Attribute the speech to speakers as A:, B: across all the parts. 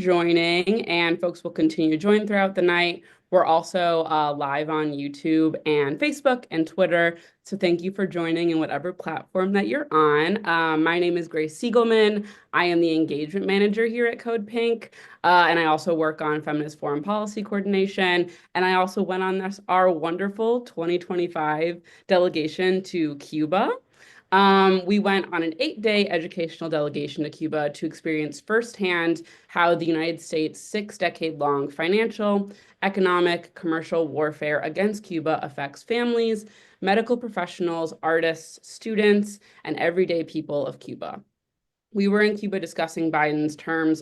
A: joining, and folks will continue to join throughout the night. We're also live on YouTube and Facebook and Twitter. So thank you for joining in whatever platform that you're on. My name is Grace Siegelman. I am the engagement manager here at CodePink, and I also work on feminist foreign policy coordination. And I also went on our wonderful 2025 delegation to Cuba. We went on an 8-day educational delegation to Cuba to experience firsthand how the United States' 6-decade-long financial, economic, commercial warfare against Cuba affects families, medical professionals, artists, students, and everyday people of Cuba. We were in Cuba discussing Biden's term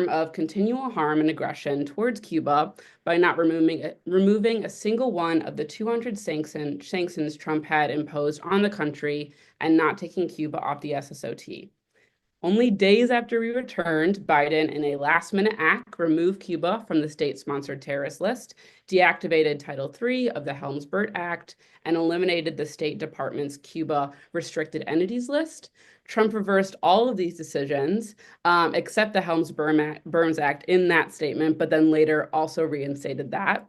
A: of continual harm and aggression towards Cuba by not removing a single one of the 200 sanctions Trump had imposed on the country and not taking Cuba off the SSOT. Only days after we returned, Biden, in a last-minute act, removed Cuba from the state-sponsored terrorist list, deactivated Title III of the Helms-Burtt Act, and eliminated the State Department's Cuba Restricted Entities list. Trump reversed all of these decisions, except the Helms-Burns Act in that statement, but then later also reinstated that.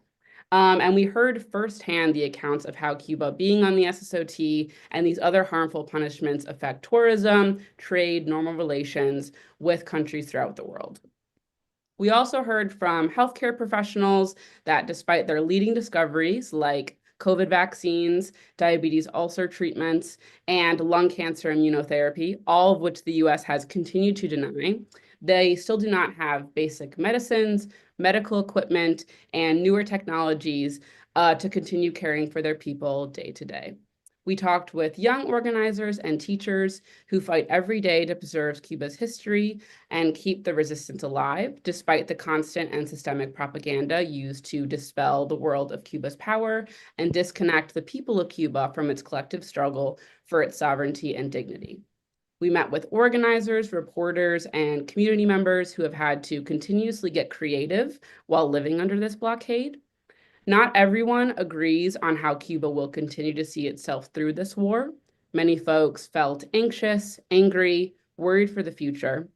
A: And we heard firsthand the accounts of how Cuba being on the SSOT and these other harmful punishments affect tourism, trade, normal relations with countries throughout the world. We also heard from healthcare professionals that despite their leading discoveries like COVID vaccines, diabetes ulcer treatments, and lung cancer immunotherapy, all of which the US has continued to deny, they still do not have basic medicines, medical equipment, and newer technologies to continue caring for their people day to day. We talked with young organizers and teachers who fight every day to preserve Cuba's history and keep the resistance alive, despite the constant and systemic propaganda used to dispel the world of Cuba's power and disconnect the people of Cuba from its collective struggle for its sovereignty and dignity. We met with organizers, reporters, and community members who have had to continuously get creative while living under this blockade. Not everyone agrees on how Cuba will continue to see itself through this war. Many folks felt anxious, angry, worried for the future,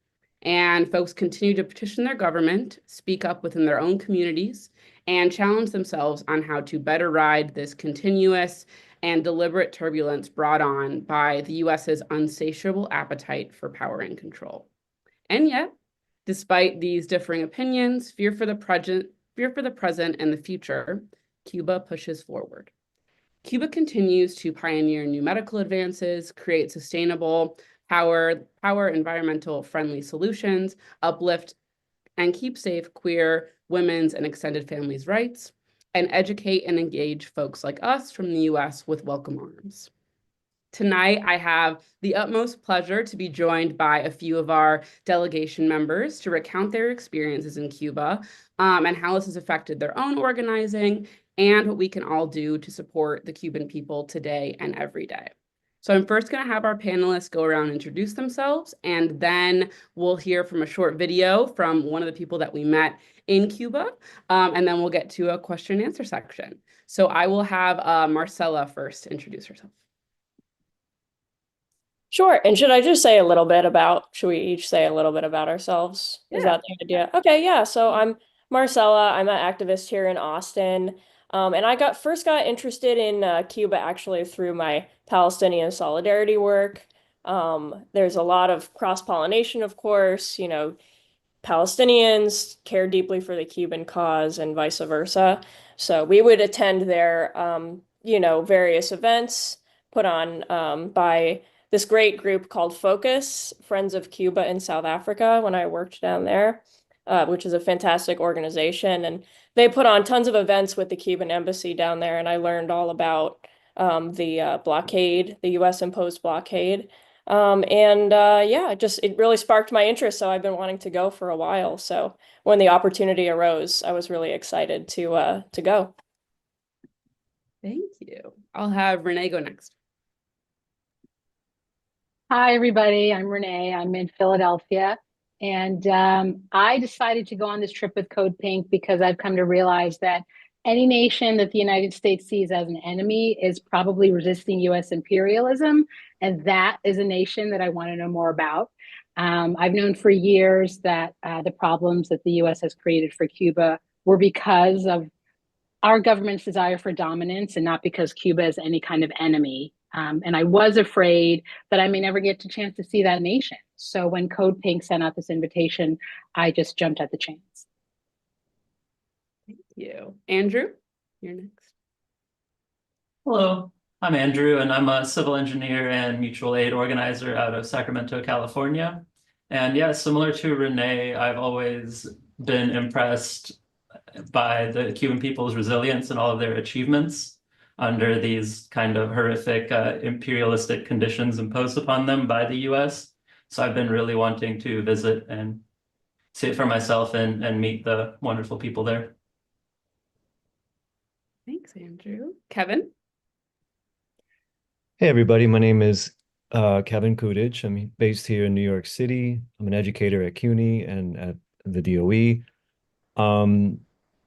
A: and folks continue to petition their government, speak up within their own communities, and challenge themselves on how to better ride this continuous and deliberate turbulence brought on by the US's insatiable appetite for power and control. And yet, despite these differing opinions, fear for the present and the future, Cuba pushes forward. Cuba continues to pioneer new medical advances, create sustainable environmental friendly solutions, uplift and keep safe queer, women's, and extended families' rights, and educate and engage folks like us from the US with welcome arms. Tonight, I have the utmost pleasure to be joined by a few of our delegation members to recount their experiences in Cuba and how this has affected their own organizing and what we can all do to support the Cuban people today and every day. So I'm first going to have our panelists go around and introduce themselves, and then we'll hear from a short video from one of the people that we met in Cuba, and then we'll get to a question and answer section. So I will have Marcella first introduce herself.
B: Sure. And should we each say a little bit about ourselves?
A: Yeah.
B: Is that the idea? Okay, yeah. So I'm Marcella. I'm an activist here in Austin. And I first got interested in Cuba actually through my Palestinian solidarity work. There's a lot of cross-pollination, of course. Palestinians care deeply for the Cuban cause and vice versa. So we would attend their, various events put on by this great group called Focus, Friends of Cuba in South Africa, when I worked down there, which is a fantastic organization. And they put on tons of events with the Cuban embassy down there, and I learned all about the blockade, the US imposed blockade. It really sparked my interest. So I've been wanting to go for a while. So when the opportunity arose, I was really excited to go.
A: Thank you. I'll have Renee go next.
C: Hi, everybody. I'm Renee. I'm in Philadelphia. And I decided to go on this trip with Code Pink because I've come to realize that any nation that the United States sees as an enemy is probably resisting US imperialism. And that is a nation that I want to know more about. I've known for years that the problems that the US has created for Cuba were because of our government's desire for dominance and not because Cuba is any kind of enemy. And I was afraid that I may never get a chance to see that nation. So when Code Pink sent out this invitation, I just jumped at the chance.
A: Thank you. Andrew, you're next.
D: Hello, I'm Andrew, and I'm a civil engineer and mutual aid organizer out of Sacramento, California. And yeah, similar to Renee, I've always been impressed by the Cuban people's resilience and all of their achievements under these kind of horrific imperialistic conditions imposed upon them by the US. So I've been really wanting to visit and see it for myself and meet the wonderful people there.
A: Thanks, Andrew. Kevin?
E: Hey everybody, my name is Kevin Kudich. I'm based here in New York City. I'm an educator at CUNY and at the DOE.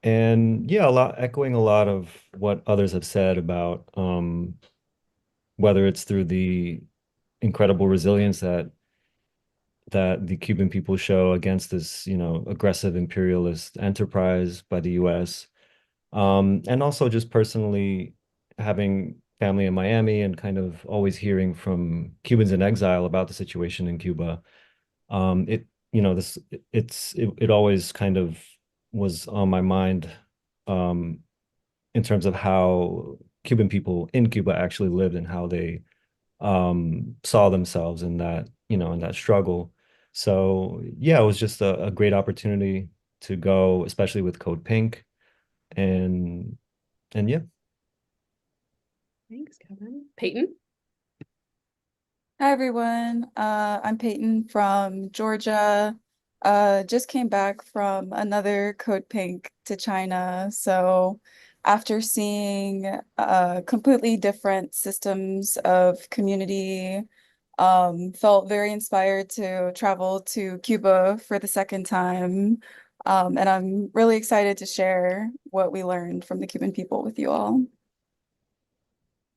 E: And yeah, echoing a lot of what others have said about whether it's through the incredible resilience that the Cuban people show against this, aggressive imperialist enterprise by the US. And also just personally having family in Miami and kind of always hearing from Cubans in exile about the situation in Cuba. It always kind of was on my mind in terms of how Cuban people in Cuba actually lived and how they saw themselves in that, in that struggle. So yeah, it was just a great opportunity to go, especially with Code Pink. And yeah.
A: Thanks, Kevin. Peyton?
F: Hi everyone. I'm Peyton from Georgia. Just came back from another Code Pink to China. So after seeing completely different systems of community, felt very inspired to travel to Cuba for the second time. And I'm really excited to share what we learned from the Cuban people with you all.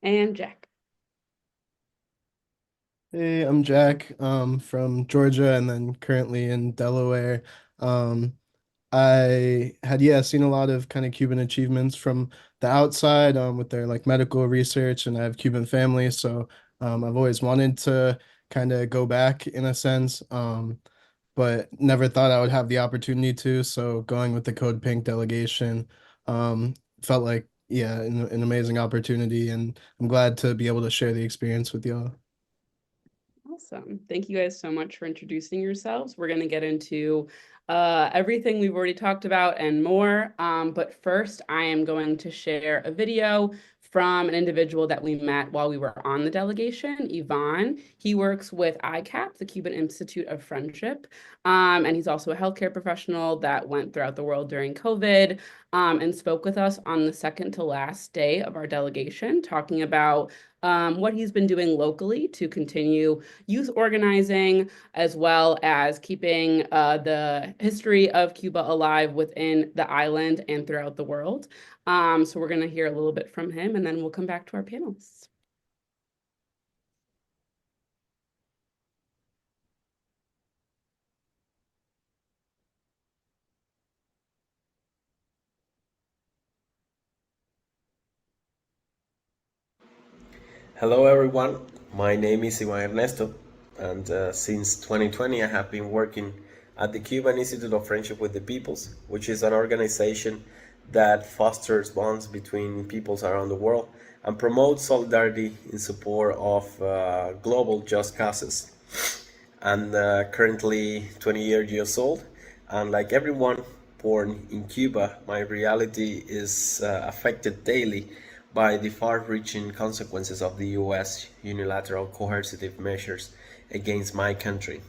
A: And Jack.
G: Hey, I'm Jack, from Georgia and then currently in Delaware. I had, yeah, seen a lot of kind of Cuban achievements from the outside, with their like medical research, and I have Cuban family, so I've always wanted to kind of go back in a sense, but never thought I would have the opportunity to. So going with the Code Pink delegation, felt like, yeah, an amazing opportunity, and I'm glad to be able to share the experience with y'all.
A: Awesome. Thank you guys so much for introducing yourselves. We're going to get into everything we've already talked about and more. But first, I am going to share a video from an individual that we met while we were on the delegation, Ivan. He works with ICAP, the Cuban Institute of Friendship, and he's also a healthcare professional that went throughout the world during COVID, and spoke with us on the second to last day of our delegation, talking about what he's been doing locally to continue youth organizing, as well as keeping the history of Cuba alive within the island and throughout the world. So we're going to hear a little bit from him, and then we'll come back to our panelists.
H: Hello everyone, my name is Ian Ernesto, and since 2020 I have been working at the Cuban Institute of Friendship with the Peoples, which is an organization that fosters bonds between peoples around the world and promotes solidarity in support of global just causes. I'm currently 28 years old, and like everyone born in Cuba, my reality is affected daily by the far-reaching consequences of the US unilateral coercive measures against my country.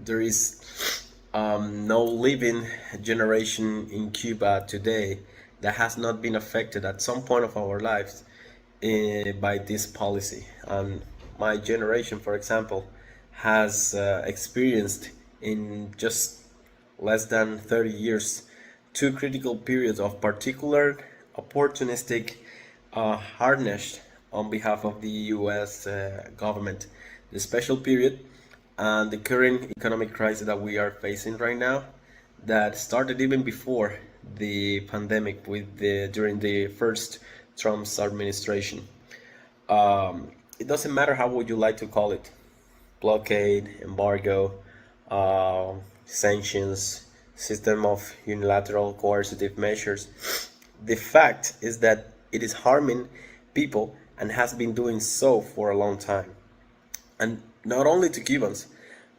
H: There is no living generation in Cuba today that has not been affected at some point of our lives by this policy. And my generation, for example, has experienced in just less than 30 years 2 critical periods of particular opportunistic hardness on behalf of the US government. The special period and the current economic crisis that we are facing right now, that started even before the pandemic during the first Trump's administration. It doesn't matter how would you like to call it, blockade, embargo, sanctions, system of unilateral coercive measures. The fact is that it is harming people and has been doing so for a long time. And not only to Cubans,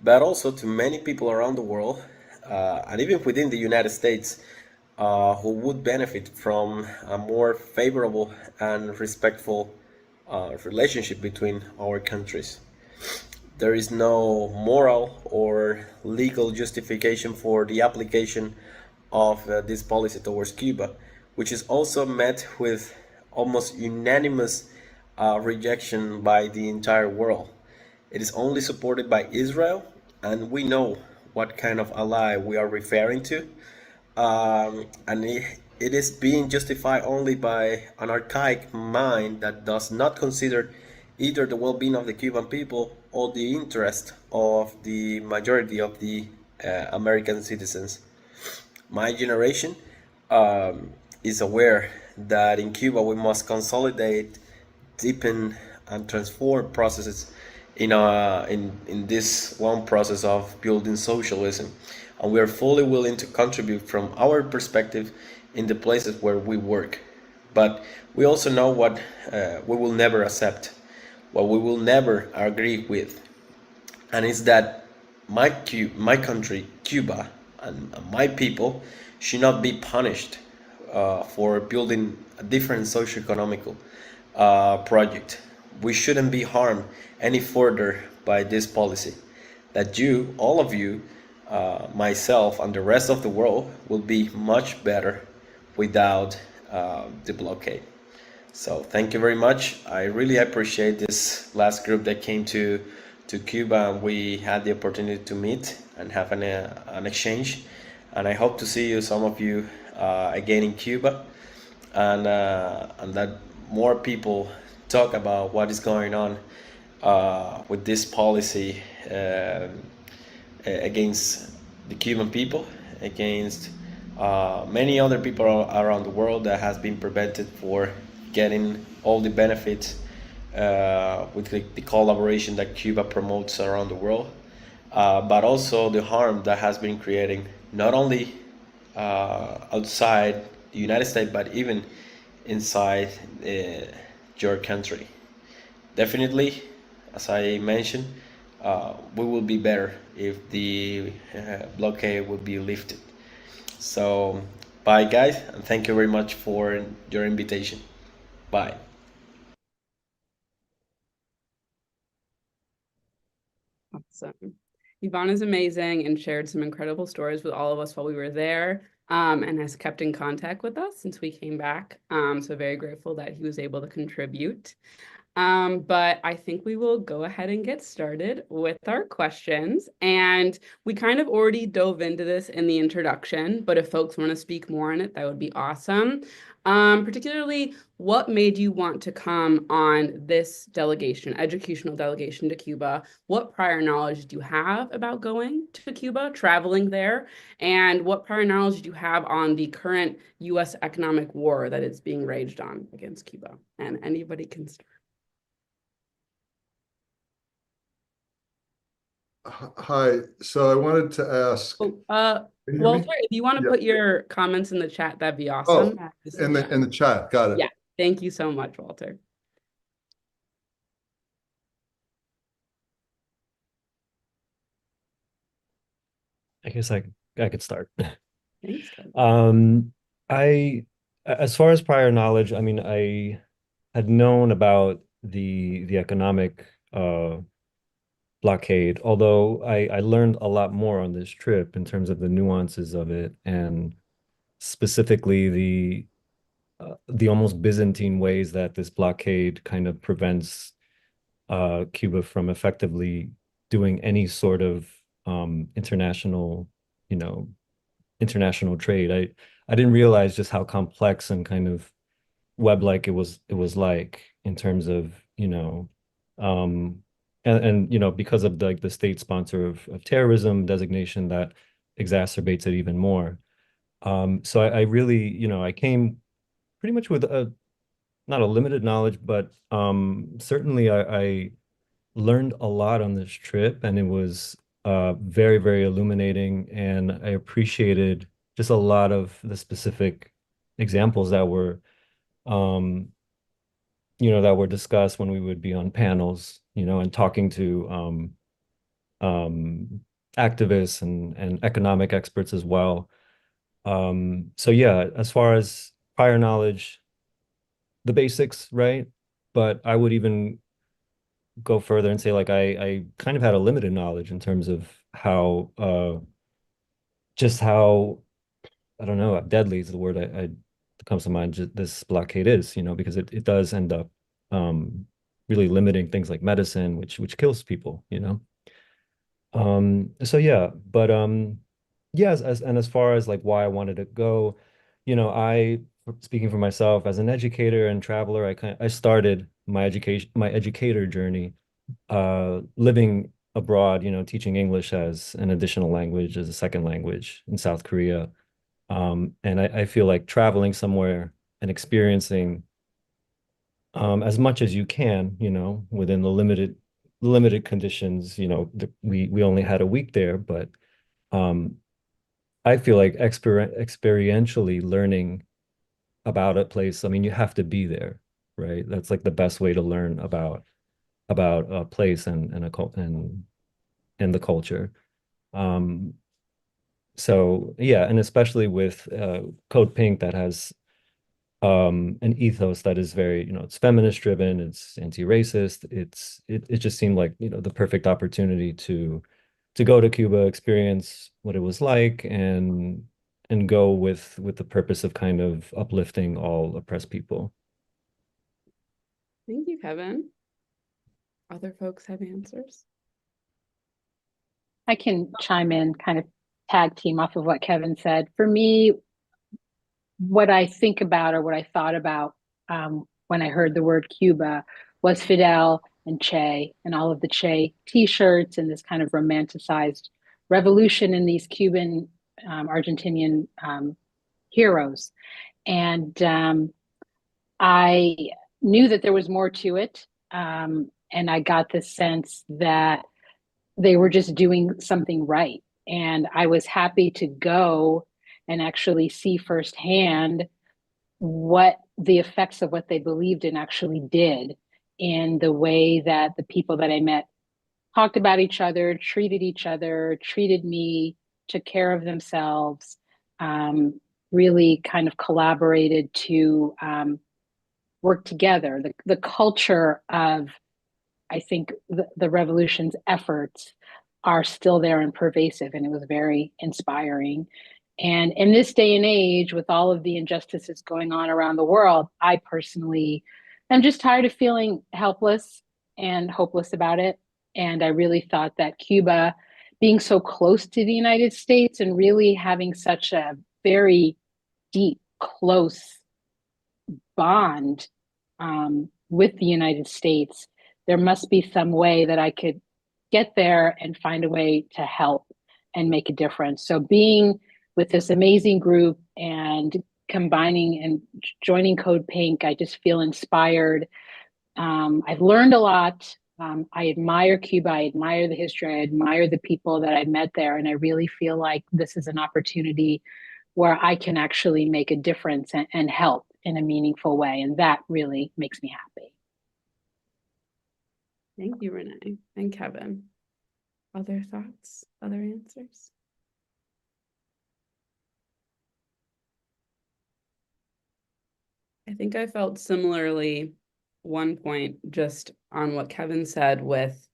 H: but also to many people around the world, and even within the United States, who would benefit from a more favorable and respectful relationship between our countries. There is no moral or legal justification for the application of this policy towards Cuba, which is also met with almost unanimous rejection by the entire world. It is only supported by Israel, and we know what kind of ally we are referring to. And it is being justified only by an archaic mind that does not consider either the well-being of the Cuban people or the interest of the majority of the American citizens. My generation is aware that in Cuba we must consolidate, deepen, and transform processes in this long process of building socialism, and we are fully willing to contribute from our perspective in the places where we work. But we also know what we will never accept, what we will never agree with, and it's that my country, Cuba, and my people should not be punished for building a different socio-economical project. We shouldn't be harmed any further by this policy. That you, all of you, myself, and the rest of the world will be much better without the blockade. So thank you very much. I really appreciate this last group that came to Cuba, and we had the opportunity to meet and have an exchange. And I hope to see you, some of you, again in Cuba, and that more people talk about what is going on with this policy against the Cuban people, against many other people around the world that has been prevented for getting all the benefits with the collaboration that Cuba promotes around the world, but also the harm that has been creating not only outside the United States, but even inside your country. Definitely, as I mentioned, we will be better if the blockade will be lifted. So, bye guys, and thank you very much for your invitation. Bye.
A: Awesome. Yvonne is amazing and shared some incredible stories with all of us while we were there, and has kept in contact with us since we came back. So very grateful that he was able to contribute. But I think we will go ahead and get started with our questions. And we kind of already dove into this in the introduction, but if folks want to speak more on it, that would be awesome. Particularly, what made you want to come on this delegation, educational delegation to Cuba? What prior knowledge do you have about going to Cuba, traveling there? And what prior knowledge do you have on the current US economic war that is being raged on against Cuba? And anybody can start.
I: Hi, so I wanted to ask.
A: Oh,
I: Can you hear me?
A: Walter, if you want to
I: Yeah.
A: put your comments in the chat, that'd be awesome.
I: In the chat, got it.
A: Yeah, thank you so much, Walter.
E: I guess I could start.
A: Thanks, Kevin.
E: As far as prior knowledge, I mean, I had known about the economic blockade, although I learned a lot more on this trip in terms of the nuances of it, and specifically the almost Byzantine ways that this blockade kind of prevents Cuba from effectively doing any sort of international, international trade. I didn't realize just how complex and kind of web-like it was like in terms of, and you know, because of the state sponsor of terrorism designation, that exacerbates it even more. So I really, you know, I came pretty much with a not a limited knowledge, but certainly I learned a lot on this trip, and it was very, very illuminating, and I appreciated just a lot of the specific examples that were um, you know, that were discussed when we would be on panels, you know, and talking to activists and economic experts as well. So yeah, as far as prior knowledge, the basics, right? But I would even go further and say like I kind of had a limited knowledge in terms of how just how I don't know, deadly is the word I that comes to mind, just this blockade is, you know, because it does end up really limiting things like medicine, which kills people, you know. So yeah, but yes, and as far as like why I wanted to go, you know, speaking for myself as an educator and traveler, I started my educator journey living abroad, you know, teaching English as an additional language, as a second language in South Korea. And I feel like traveling somewhere and experiencing as much as you can, you know, within the limited conditions, you know, we only had a week there, but um, I feel like experientially learning about a place, I mean, you have to be there, right? That's like the best way to learn about a place and a cult and the culture. Um, so yeah, and especially with Code Pink that has an ethos that is very, you know, it's feminist driven, it's anti-racist, it just seemed like, you know, the perfect opportunity to go to Cuba, experience what it was like, and go with the purpose of kind of uplifting all oppressed people.
A: Thank you, Kevin. Other folks have answers?
C: I can chime in, kind of tag team off of what Kevin said. For me, what I think about or what I thought about when I heard the word Cuba was Fidel and Che and all of the Che t-shirts and this kind of romanticized revolution in these Cuban, Argentinian heroes. And I knew that there was more to it. And I got the sense that they were just doing something right. And I was happy to go and actually see firsthand what the effects of what they believed in actually did in the way that the people that I met talked about each other, treated me, took care of themselves, really kind of collaborated to work together. The culture of, I think, the revolution's efforts are still there and pervasive, and it was very inspiring. And in this day and age, with all of the injustices going on around the world, I personally am just tired of feeling helpless and hopeless about it. And I really thought that Cuba, being so close to the United States and really having such a very deep, close bond with the United States, there must be some way that I could get there and find a way to help and make a difference. So being with this amazing group and combining and joining Code Pink, I just feel inspired. I've learned a lot. I admire Cuba. I admire the history. I admire the people that I met there. And I really feel like this is an opportunity where I can actually make a difference and help in a meaningful way. And that really makes me happy.
A: Thank you, Renee and Kevin. Other thoughts, other answers? I think I felt similarly one point just on what Kevin said with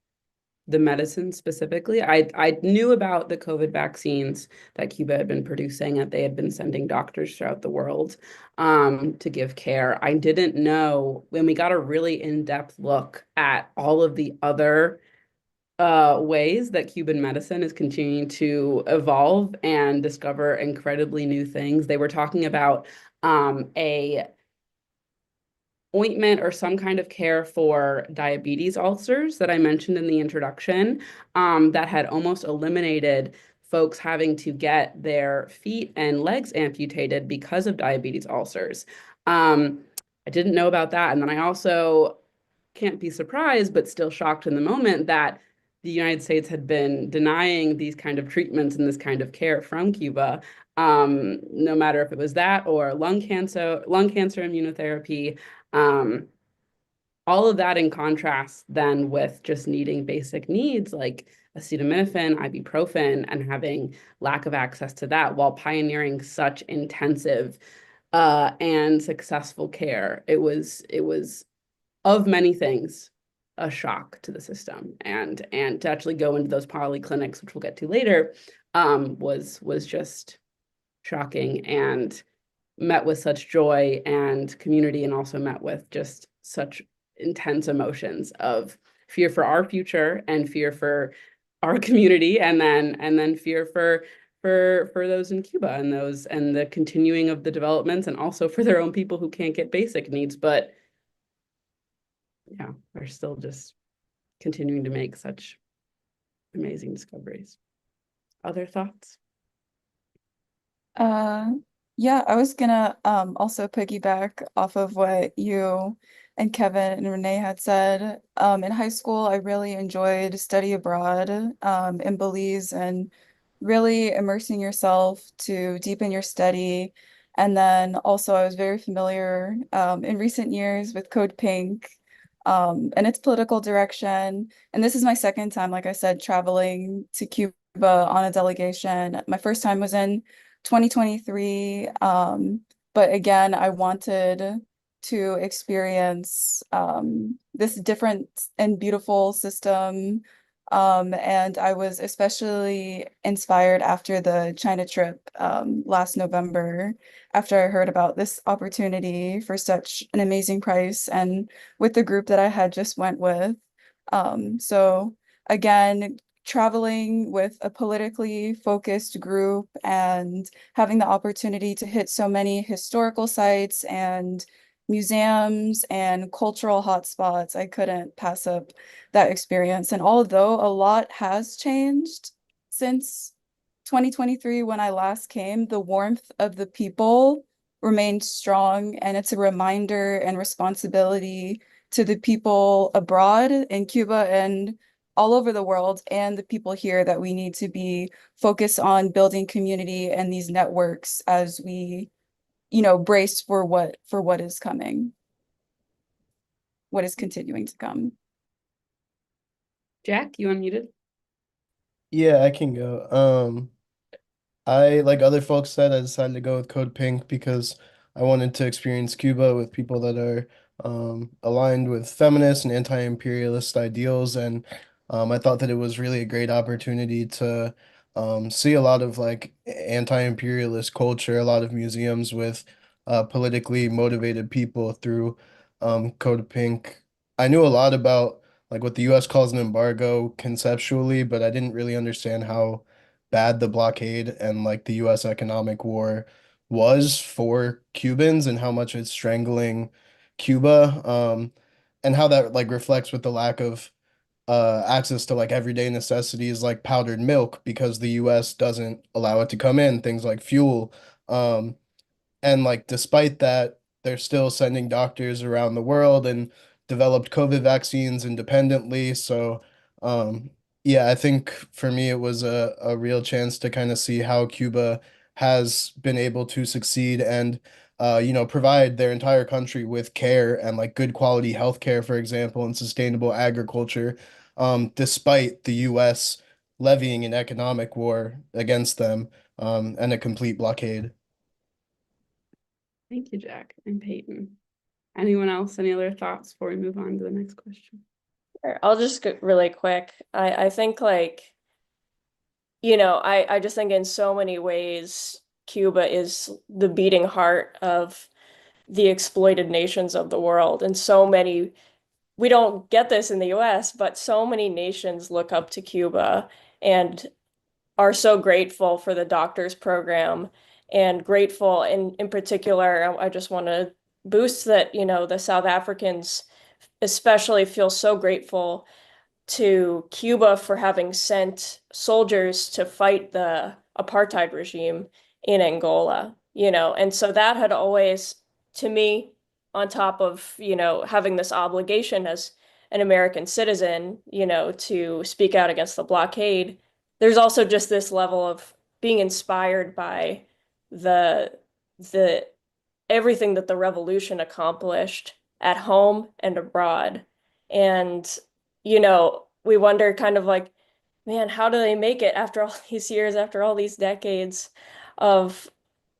A: the medicine specifically. I knew about the COVID vaccines that Cuba had been producing, and they had been sending doctors throughout the world to give care. I didn't know when we got a really in-depth look at all of the other ways that Cuban medicine is continuing to evolve and discover incredibly new things. They were talking about a ointment or some kind of care for diabetes ulcers that I mentioned in the introduction, that had almost eliminated folks having to get their feet and legs amputated because of diabetes ulcers. I didn't know about that. And then I also can't be surprised, but still shocked in the moment that the United States had been denying these kind of treatments and this kind of care from Cuba, no matter if it was that or lung cancer immunotherapy. All of that in contrast then with just needing basic needs like acetaminophen, ibuprofen, and having lack of access to that while pioneering such intensive and successful care. It was of many things a shock to the system, and to actually go into those polyclinics, which we'll get to later, was just shocking and met with such joy and community, and also met with just such intense emotions of fear for our future and fear for our community, and then fear for those in Cuba and the continuing of the developments, and also for their own people who can't get basic needs, but yeah, are still just continuing to make such amazing discoveries. Other thoughts?
F: Yeah, I was gonna also piggyback off of what you and Kevin and Renee had said. In high school, I really enjoyed study abroad in Belize, and really immersing yourself to deepen your study. And then also I was very familiar in recent years with Code Pink and its political direction. And this is my second time, like I said, traveling to Cuba on a delegation. My first time was in 2023. But again, I wanted to experience this different and beautiful system. And I was especially inspired after the China trip last November, after I heard about this opportunity for such an amazing price, and with the group that I had just went with. So again, traveling with a politically focused group and having the opportunity to hit so many historical sites and museums and cultural hotspots, I couldn't pass up that experience. And although a lot has changed since 2023 when I last came, the warmth of the people remained strong, and it's a reminder and responsibility to the people abroad in Cuba and all over the world, and the people here, that we need to be focused on building community and these networks as we, brace for what is coming, what is continuing to come.
A: Jack, you unmuted?
G: Yeah, I can go. I, like other folks said, I decided to go with Code Pink because I wanted to experience Cuba with people that are aligned with feminist and anti-imperialist ideals, and I thought that it was really a great opportunity to see a lot of like anti-imperialist culture, a lot of museums with politically motivated people through Code Pink. I knew a lot about like what the U.S. calls an embargo conceptually, but I didn't really understand how bad the blockade and like the US economic war was for Cubans, and how much it's strangling Cuba, and how that like reflects with the lack of access to like everyday necessities like powdered milk because the US doesn't allow it to come in, things like fuel. And like despite that, they're still sending doctors around the world and developed COVID vaccines independently. So yeah, I think for me it was a real chance to kind of see how Cuba has been able to succeed and provide their entire country with care and like good quality healthcare, for example, and sustainable agriculture, despite the US levying an economic war against them, and a complete blockade.
A: Thank you, Jack and Peyton. Anyone else? Any other thoughts before we move on to the next question?
B: Sure. I'll just go really quick. I think like, I just think in so many ways, Cuba is the beating heart of the exploited nations of the world. And we don't get this in the US, but so many nations look up to Cuba and are so grateful for the doctors program, and grateful in particular, I just want to boost that, you know, the South Africans especially feel so grateful to Cuba for having sent soldiers to fight the apartheid regime in Angola, you know, and so that had always, to me, on top of, you know, having this obligation as an American citizen, you know, to speak out against the blockade, there's also just this level of being inspired by the the everything that the revolution accomplished at home and abroad. And, you know, we wonder kind of like, man, how do they make it after all these years, after all these decades of,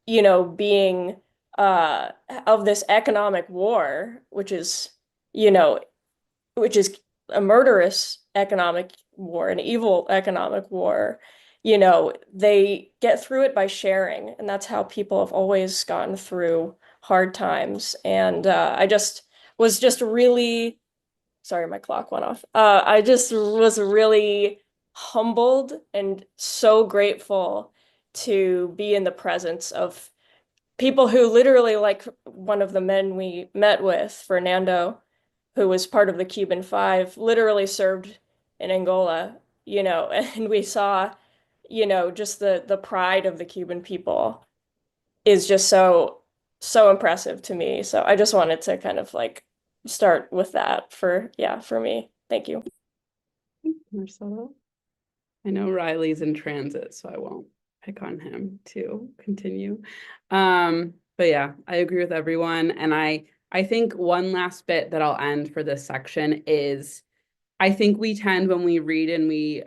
B: you know, being of this economic war, which is, you know, which is a murderous economic war, an evil economic war, you know, they get through it by sharing. And that's how people have always gotten through hard times. And I just was just really, sorry, my clock went off. I just was really humbled and so grateful to be in the presence of people who literally, like one of the men we met with, Fernando, who was part of the Cuban Five, literally served in Angola, you know, and we saw, you know, just the pride of the Cuban people is just so impressive to me. So I just wanted to kind of like start with that for me. Thank you.
A: Marcelo. I know Riley's in transit, so I won't pick on him to continue. But yeah, I agree with everyone. And I think one last bit that I'll end for this section is I think we tend, when we read and we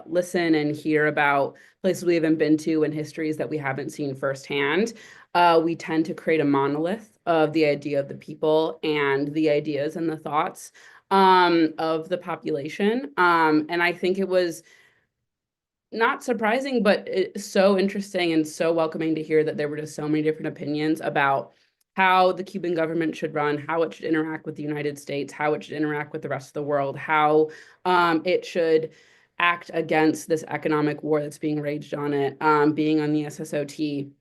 A: listen and hear about places we haven't been to and histories that we haven't seen firsthand, we tend to create a monolith of the idea of the people and the ideas and the thoughts of the population. And I think it was not surprising, but it's so interesting and so welcoming to hear that there were just so many different opinions about how the Cuban government should run, how it should interact with the United States, how it should interact with the rest of the world, how it should act against this economic war that's being waged on it, being on the SSOT.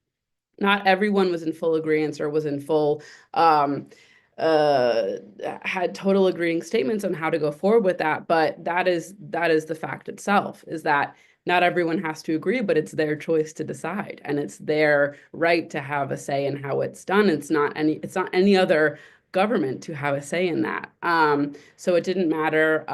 A: Not everyone was in full agreement or was in full had total agreeing statements on how to go forward with that, but that is the fact itself, is that not everyone has to agree, but it's their choice to decide, and it's their right to have a say in how it's done. It's not any other government to have a say in that. So it didn't matter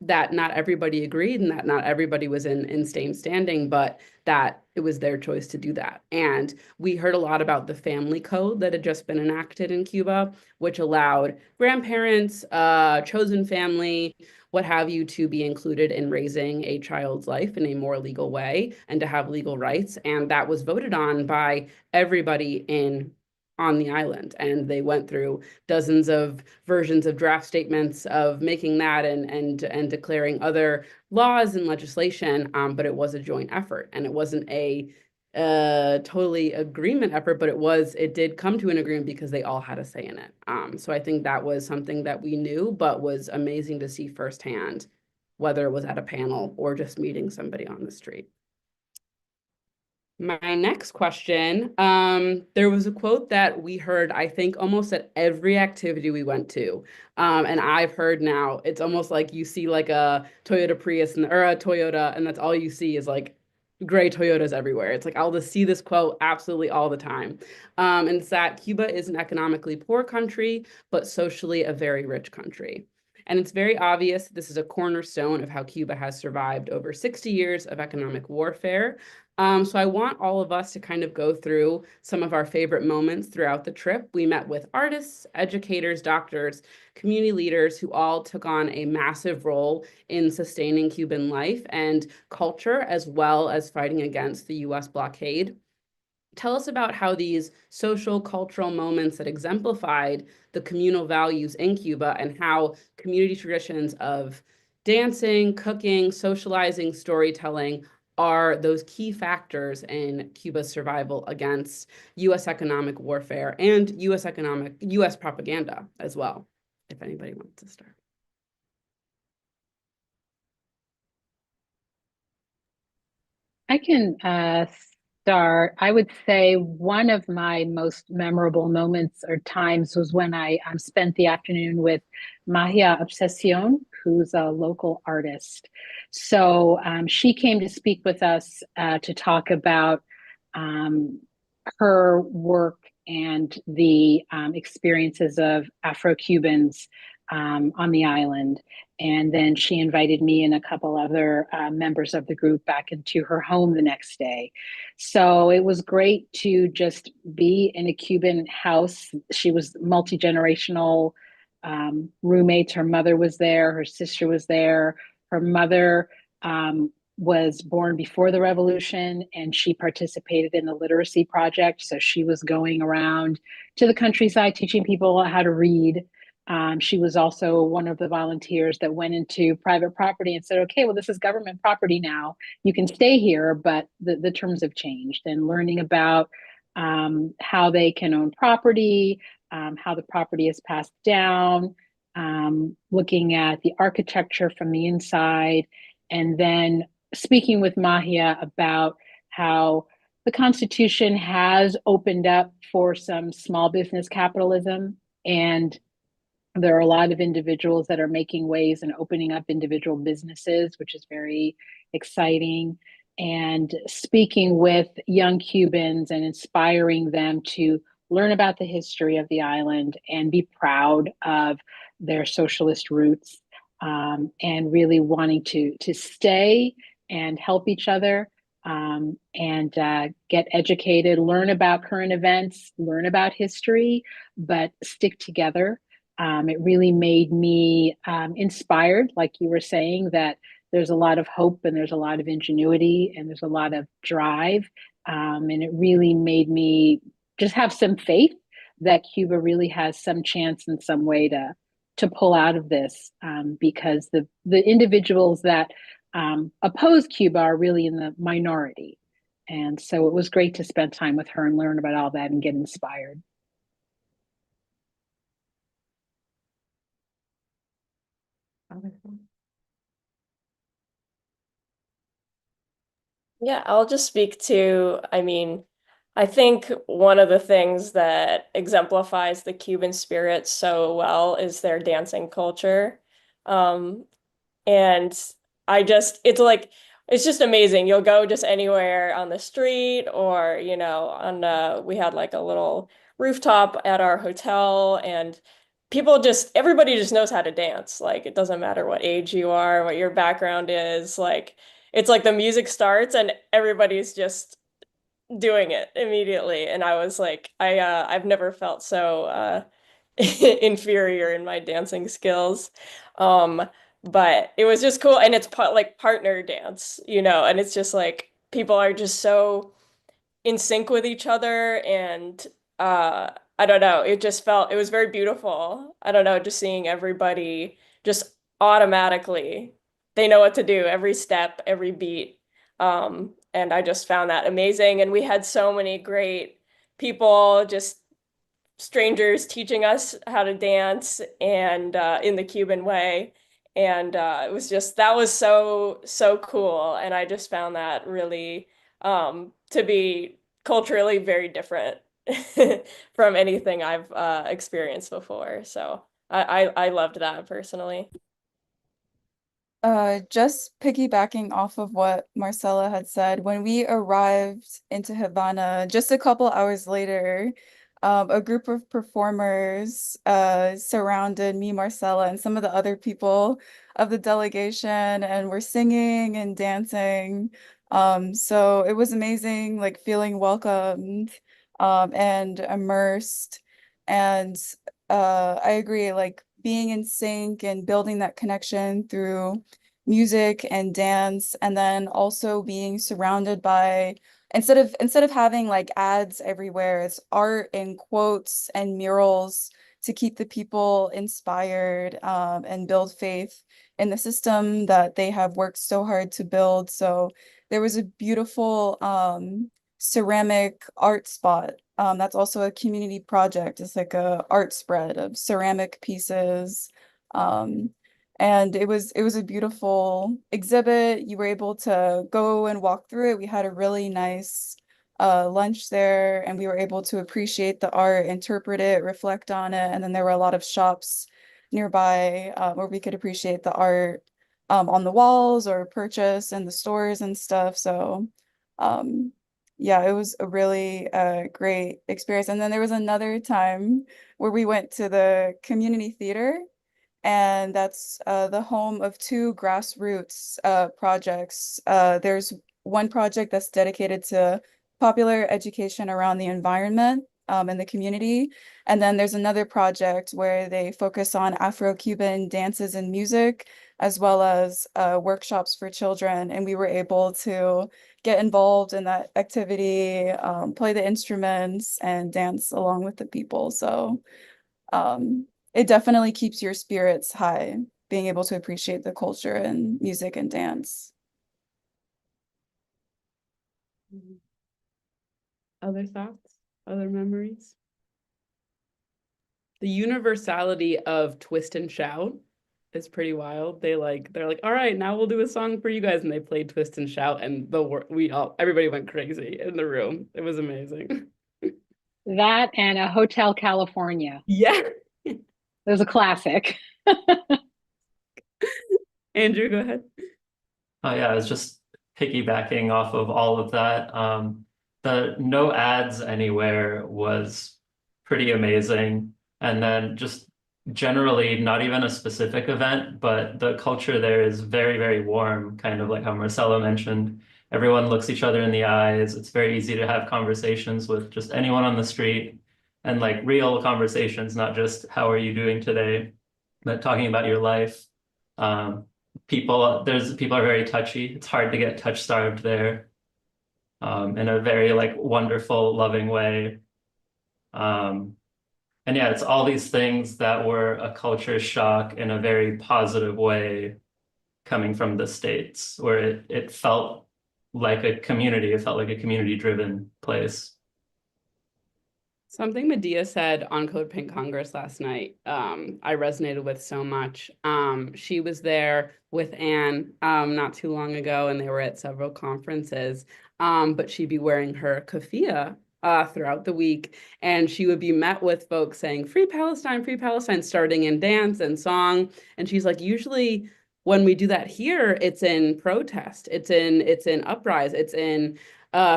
A: that not everybody agreed and that not everybody was in same standing, but that it was their choice to do that. And we heard a lot about the family code that had just been enacted in Cuba, which allowed grandparents, chosen family, what have you, to be included in raising a child's life in a more legal way and to have legal rights. And that was voted on by everybody on the island. And they went through dozens of versions of draft statements of making that and declaring other laws and legislation, but it was a joint effort, and it wasn't a totally agreement effort, but it did come to an agreement because they all had a say in it. So I think that was something that we knew, but was amazing to see firsthand, whether it was at a panel or just meeting somebody on the street. My next question, there was a quote that we heard, I think, almost at every activity we went to. And I've heard now, it's almost like you see like a Toyota Prius or a Toyota, and that's all you see is like gray Toyotas everywhere. It's like I'll just see this quote absolutely all the time. And it's that Cuba is an economically poor country, but socially a very rich country. And it's very obvious this is a cornerstone of how Cuba has survived over 60 years of economic warfare. So I want all of us to kind of go through some of our favorite moments throughout the trip. We met with artists, educators, doctors, community leaders who all took on a massive role in sustaining Cuban life and culture, as well as fighting against the US blockade. Tell us about how these social, cultural moments that exemplified the communal values in Cuba and how community traditions of dancing, cooking, socializing, storytelling are those key factors in Cuba's survival against US economic warfare and US propaganda as well, if anybody wants to start.
C: I can start. I would say one of my most memorable moments or times was when I spent the afternoon with Magia Obsession, who's a local artist. So she came to speak with us to talk about um, her work and the experiences of Afro-Cubans on the island. And then she invited me and a couple other members of the group back into her home the next day. So it was great to just be in a Cuban house. She was multi-generational roommates. Her mother was there, her sister was there. Her mother was born before the revolution, and she participated in the literacy project. So she was going around to the countryside teaching people how to read. She was also one of the volunteers that went into private property and said, okay, well, this is government property now. You can stay here, but the terms have changed. And learning about how they can own property, how the property is passed down, looking at the architecture from the inside, and then speaking with Mahia about how the Constitution has opened up for some small business capitalism, and there are a lot of individuals that are making waves and opening up individual businesses, which is very exciting. And speaking with young Cubans and inspiring them to learn about the history of the island and be proud of their socialist roots, and really wanting to stay and help each other, and get educated, learn about current events, learn about history, but stick together. It really made me inspired, like you were saying, that there's a lot of hope and there's a lot of ingenuity and there's a lot of drive. And it really made me just have some faith that Cuba really has some chance in some way to pull out of this, because the individuals that oppose Cuba are really in the minority. And so it was great to spend time with her and learn about all that and get inspired.
B: Yeah, I'll just speak to, I think one of the things that exemplifies the Cuban spirit so well is their dancing culture. Um, and it's just amazing. You'll go just anywhere on the street or, we had like a little rooftop at our hotel, and everybody just knows how to dance. Like, it doesn't matter what age you are, what your background is. Like, it's like the music starts and everybody's just doing it immediately. And I was like, I've never felt so inferior in my dancing skills. But it was just cool. And it's like partner dance, and it's just like people are just so in sync with each other. And I don't know, it was very beautiful. I don't know, just seeing everybody just automatically, they know what to do, every step, every beat. And I just found that amazing. And we had so many great people, just strangers teaching us how to dance, and in the Cuban way. And that was so cool. And I just found that really to be culturally very different from anything I've experienced before. So I loved that personally.
F: Just piggybacking off of what Marcella had said, when we arrived into Havana, just a couple hours later, a group of performers surrounded me, Marcella, and some of the other people of the delegation, and were singing and dancing. So it was amazing, like feeling welcomed, and immersed. And I agree, like being in sync and building that connection through music and dance, and then also being surrounded by, instead of having like ads everywhere, it's art and quotes and murals to keep the people inspired, and build faith in the system that they have worked so hard to build. So there was a beautiful ceramic art spot. That's also a community project. It's like a art spread of ceramic pieces. And it was a beautiful exhibit. You were able to go and walk through it. We had a really nice lunch there, and we were able to appreciate the art, interpret it, reflect on it. And then there were a lot of shops nearby where we could appreciate the art on the walls or purchase in the stores and stuff. So yeah, it was a really great experience. And then there was another time where we went to the community theater, and that's the home of two grassroots projects. There's one project that's dedicated to popular education around the environment in the community. And then there's another project where they focus on Afro-Cuban dances and music, as well as workshops for children. And we were able to get involved in that activity, play the instruments, and dance along with the people. So it definitely keeps your spirits high, being able to appreciate the culture and music and dance.
A: Other thoughts? Other memories? The universality of twist and shout is pretty wild. They're like, all right, now we'll do a song for you guys, and they played twist and shout, and everybody went crazy in the room. It was amazing.
C: That and a Hotel California.
A: Yeah.
C: It was a classic.
A: Andrew, go ahead.
D: Oh yeah, I was just piggybacking off of all of that. The no ads anywhere was pretty amazing. And then just generally, not even a specific event, but the culture there is very, very warm, kind of like how Marcelo mentioned. Everyone looks each other in the eyes. It's very easy to have conversations with just anyone on the street, and like real conversations, not just how are you doing today, but talking about your life. People are very touchy. It's hard to get touch starved there, in a very like wonderful, loving way. And yeah, it's all these things that were a culture shock in a very positive way coming from the States, where it felt like a community. It felt like a community-driven place.
A: Something Medea said on Code Pink Congress last night, I resonated with so much. She was there with Anne not too long ago, and they were at several conferences, but she'd be wearing her keffiyeh throughout the week, and she would be met with folks saying, free Palestine, starting in dance and song. And she's like, usually when we do that here, it's in protest, it's in uprise, it's in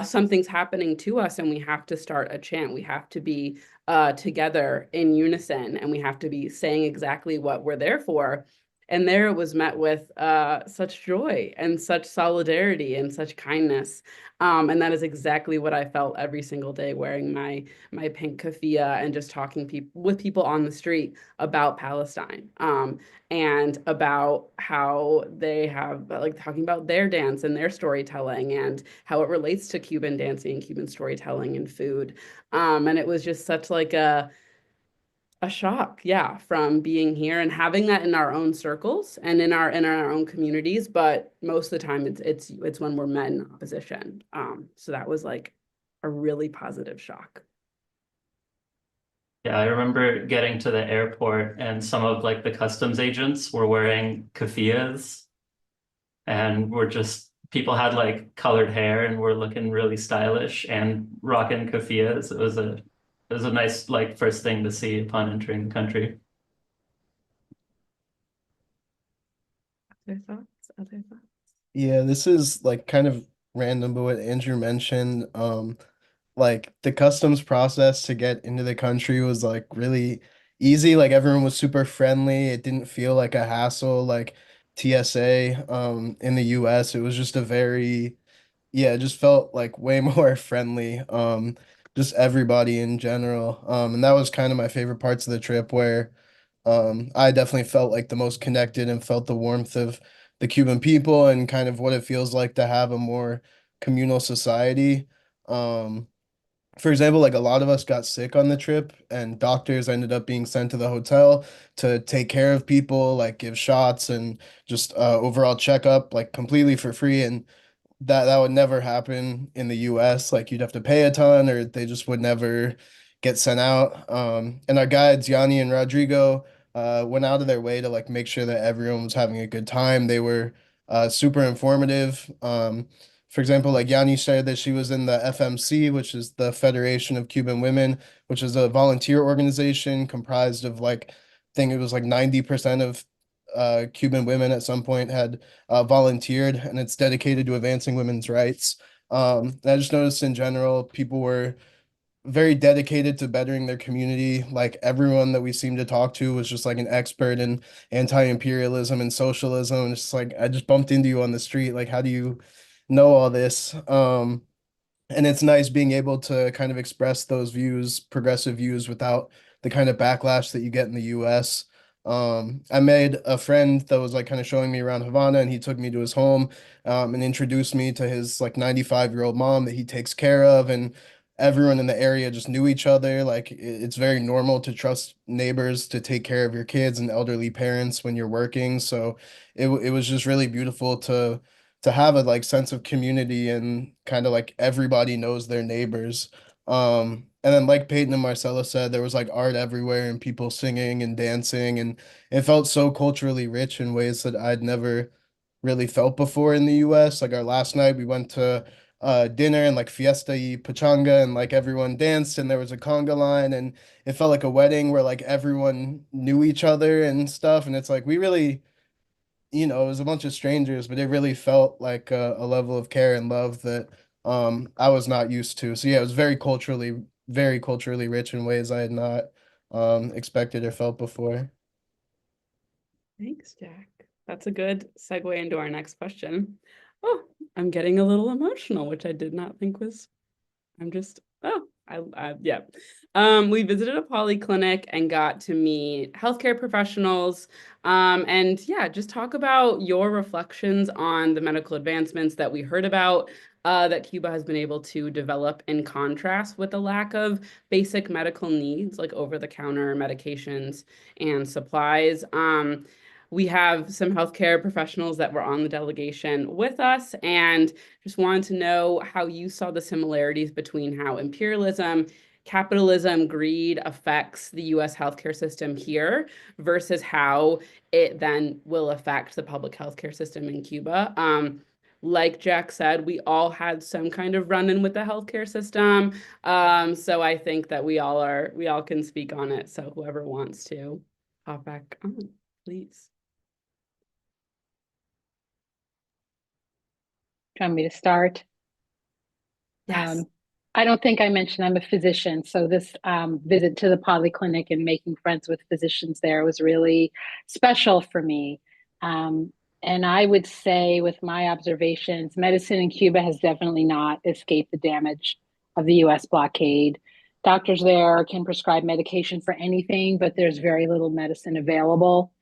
A: something's happening to us, and we have to start a chant. We have to be together in unison, and we have to be saying exactly what we're there for. And there it was met with such joy and such solidarity and such kindness. And that is exactly what I felt every single day wearing my pink keffiyeh and just talking with people on the street about Palestine. And about how they have like talking about their dance and their storytelling and how it relates to Cuban dancing and Cuban storytelling and food. And it was just such like a shock, yeah, from being here and having that in our own circles and in our own communities. But most of the time it's when we're met in opposition. So that was like a really positive shock.
D: Yeah, I remember getting to the airport and some of like the customs agents were wearing keffiyehs, and people had like colored hair and were looking really stylish and rocking keffiyehs. It was a nice like first thing to see upon entering the country.
A: Other thoughts?
G: Yeah, this is like kind of random, but what Andrew mentioned, like the customs process to get into the country was like really easy. Like everyone was super friendly. It didn't feel like a hassle like TSA in the US. It was just a very, yeah, it just felt like way more friendly. Just everybody in general. And that was kind of my favorite parts of the trip where I definitely felt like the most connected and felt the warmth of the Cuban people and kind of what it feels like to have a more communal society. For example, like a lot of us got sick on the trip, and doctors ended up being sent to the hotel to take care of people, like give shots and just overall checkup, like completely for free. And that would never happen in the US. Like you'd have to pay a ton, or they just would never get sent out. And our guides, Yanni and Rodrigo, went out of their way to like make sure that everyone was having a good time. They were super informative. For example, like Yanni shared that she was in the FMC, which is the Federation of Cuban Women, which is a volunteer organization comprised of like, I think it was like 90% of Cuban women at some point had volunteered, and it's dedicated to advancing women's rights. I just noticed in general, people were very dedicated to bettering their community. Like everyone that we seemed to talk to was just like an expert in anti-imperialism and socialism. And it's just like I just bumped into you on the street. Like, how do you know all this? And it's nice being able to kind of express those views, progressive views, without the kind of backlash that you get in the US. I made a friend that was like kind of showing me around Havana, and he took me to his home, and introduced me to his like 95-year-old mom that he takes care of. And everyone in the area just knew each other. Like it's very normal to trust neighbors to take care of your kids and elderly parents when you're working. So it was just really beautiful to have a like sense of community, and kind of like everybody knows their neighbors. And then like Peyton and Marcella said, there was like art everywhere and people singing and dancing, and it felt so culturally rich in ways that I'd never really felt before in the US. Like our last night we went to dinner and like fiesta y pachanga, and like everyone danced and there was a conga line, and it felt like a wedding where like everyone knew each other and stuff. And it's like we really, it was a bunch of strangers, but it really felt like a level of care and love that I was not used to. So yeah, it was very culturally rich in ways I had not expected or felt before.
A: Thanks, Jack. That's a good segue into our next question. Oh, I'm getting a little emotional, which I did not think was, I'm just, yeah. We visited a polyclinic and got to meet healthcare professionals, and yeah, just talk about your reflections on the medical advancements that we heard about, that Cuba has been able to develop, in contrast with the lack of basic medical needs like over-the-counter medications and supplies. We have some healthcare professionals that were on the delegation with us, and just wanted to know how you saw the similarities between how imperialism, capitalism, greed affects the US healthcare system here versus how it then will affect the public healthcare system in Cuba. Like Jack said, we all had some kind of run-in with the healthcare system. So I think that we all can speak on it. So whoever wants to hop back on, please.
C: Do you want me to start?
A: Yes.
C: I don't think I mentioned I'm a physician, so this visit to the polyclinic and making friends with physicians there was really special for me. And I would say, with my observations, medicine in Cuba has definitely not escaped the damage of the US blockade. Doctors there can prescribe medication for anything, but there's very little medicine available.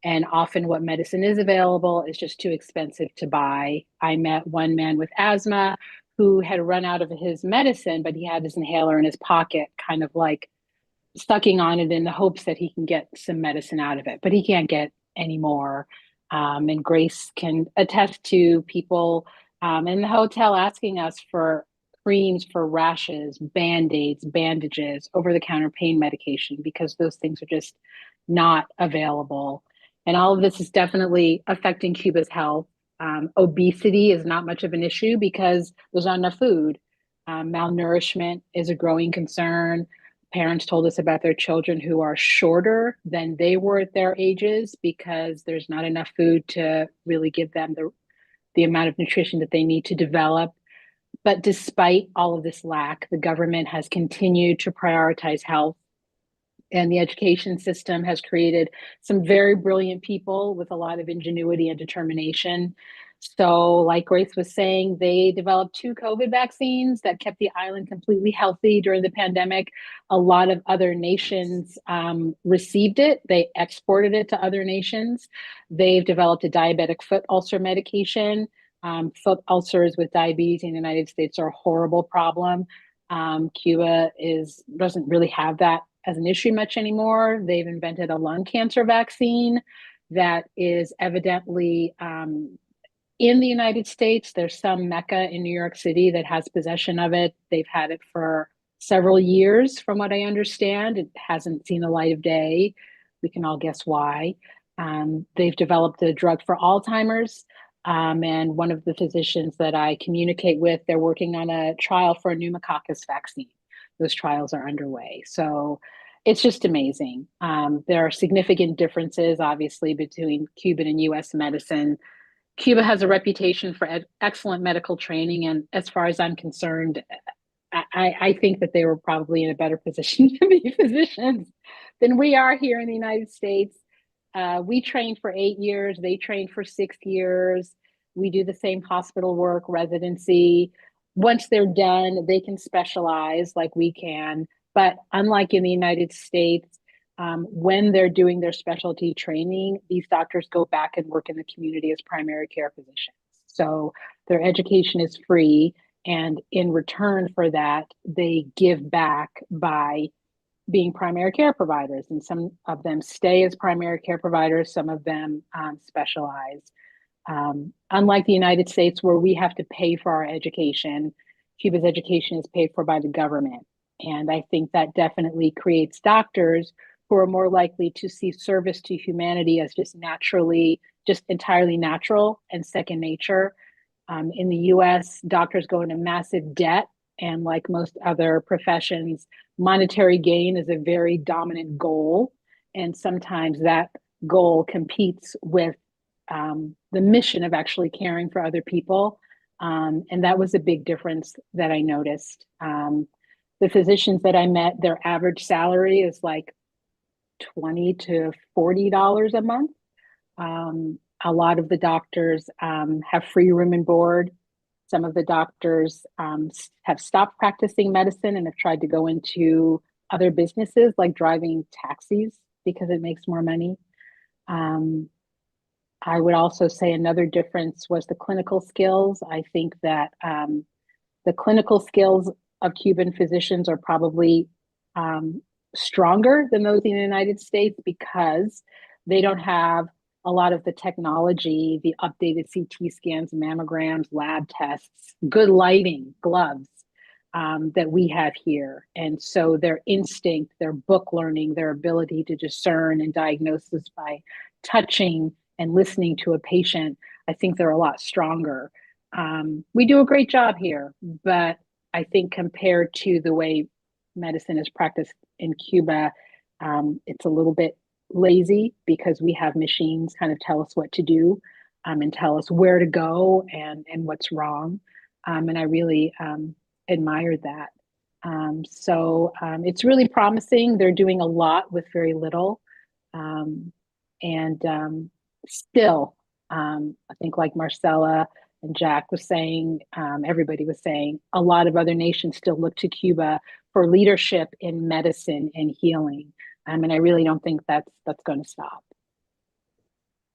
C: And often, what medicine is available is just too expensive to buy. I met one man with asthma who had run out of his medicine, but he had his inhaler in his pocket, kind of like sucking on it in the hopes that he can get some medicine out of it, but he can't get any more. And Grace can attest to people in the hotel asking us for creams for rashes, band-aids, bandages, over-the-counter pain medication, because those things are just not available. And all of this is definitely affecting Cuba's health. Obesity is not much of an issue because there's not enough food. Malnourishment is a growing concern. Parents told us about their children who are shorter than they were at their ages because there's not enough food to really give them the amount of nutrition that they need to develop. But despite all of this lack, the government has continued to prioritize health, and the education system has created some very brilliant people with a lot of ingenuity and determination. So, like Grace was saying, they developed 2 COVID vaccines that kept the island completely healthy during the pandemic. A lot of other nations received it. They exported it to other nations. They've developed a diabetic foot ulcer medication. Foot ulcers with diabetes in the United States are a horrible problem. Cuba doesn't really have that as an issue much anymore. They've invented a lung cancer vaccine that is evidently in the United States. There's some Mecca in New York City that has possession of it. They've had it for several years, from what I understand. It hasn't seen the light of day. We can all guess why. They've developed a drug for Alzheimer's. And one of the physicians that I communicate with, they're working on a trial for a pneumococcus vaccine. Those trials are underway. So it's just amazing. There are significant differences, obviously, between Cuban and US medicine. Cuba has a reputation for excellent medical training. And as far as I'm concerned, I think that they were probably in a better position to be physicians than we are here in the United States. We trained for 8 years, they trained for 6 years. We do the same hospital work, residency. Once they're done, they can specialize like we can. But unlike in the United States, when they're doing their specialty training, these doctors go back and work in the community as primary care physicians. So their education is free. And in return for that, they give back by being primary care providers. And some of them stay as primary care providers, some of them specialize. Unlike the United States, where we have to pay for our education, Cuba's education is paid for by the government. And I think that definitely creates doctors who are more likely to see service to humanity as just naturally, just entirely natural and second nature. In the US, doctors go into massive debt. And like most other professions, monetary gain is a very dominant goal. And sometimes that goal competes with the mission of actually caring for other people. And that was a big difference that I noticed. The physicians that I met, their average salary is like $20 to $40 a month. A lot of the doctors have free room and board. Some of the doctors have stopped practicing medicine and have tried to go into other businesses like driving taxis because it makes more money. I would also say another difference was the clinical skills. I think that the clinical skills of Cuban physicians are probably stronger than those in the United States because they don't have a lot of the technology, the updated CT scans, mammograms, lab tests, good lighting, gloves that we have here. And so their instinct, their book learning, their ability to discern and diagnosis by touching and listening to a patient, I think they're a lot stronger. We do a great job here, but I think compared to the way medicine is practiced in Cuba, it's a little bit lazy because we have machines kind of tell us what to do and tell us where to go and what's wrong. And I really admired that. So it's really promising. They're doing a lot with very little. And still, I think like Marcella and Jack was saying, everybody was saying, a lot of other nations still look to Cuba for leadership in medicine and healing. And I really don't think that's going to stop.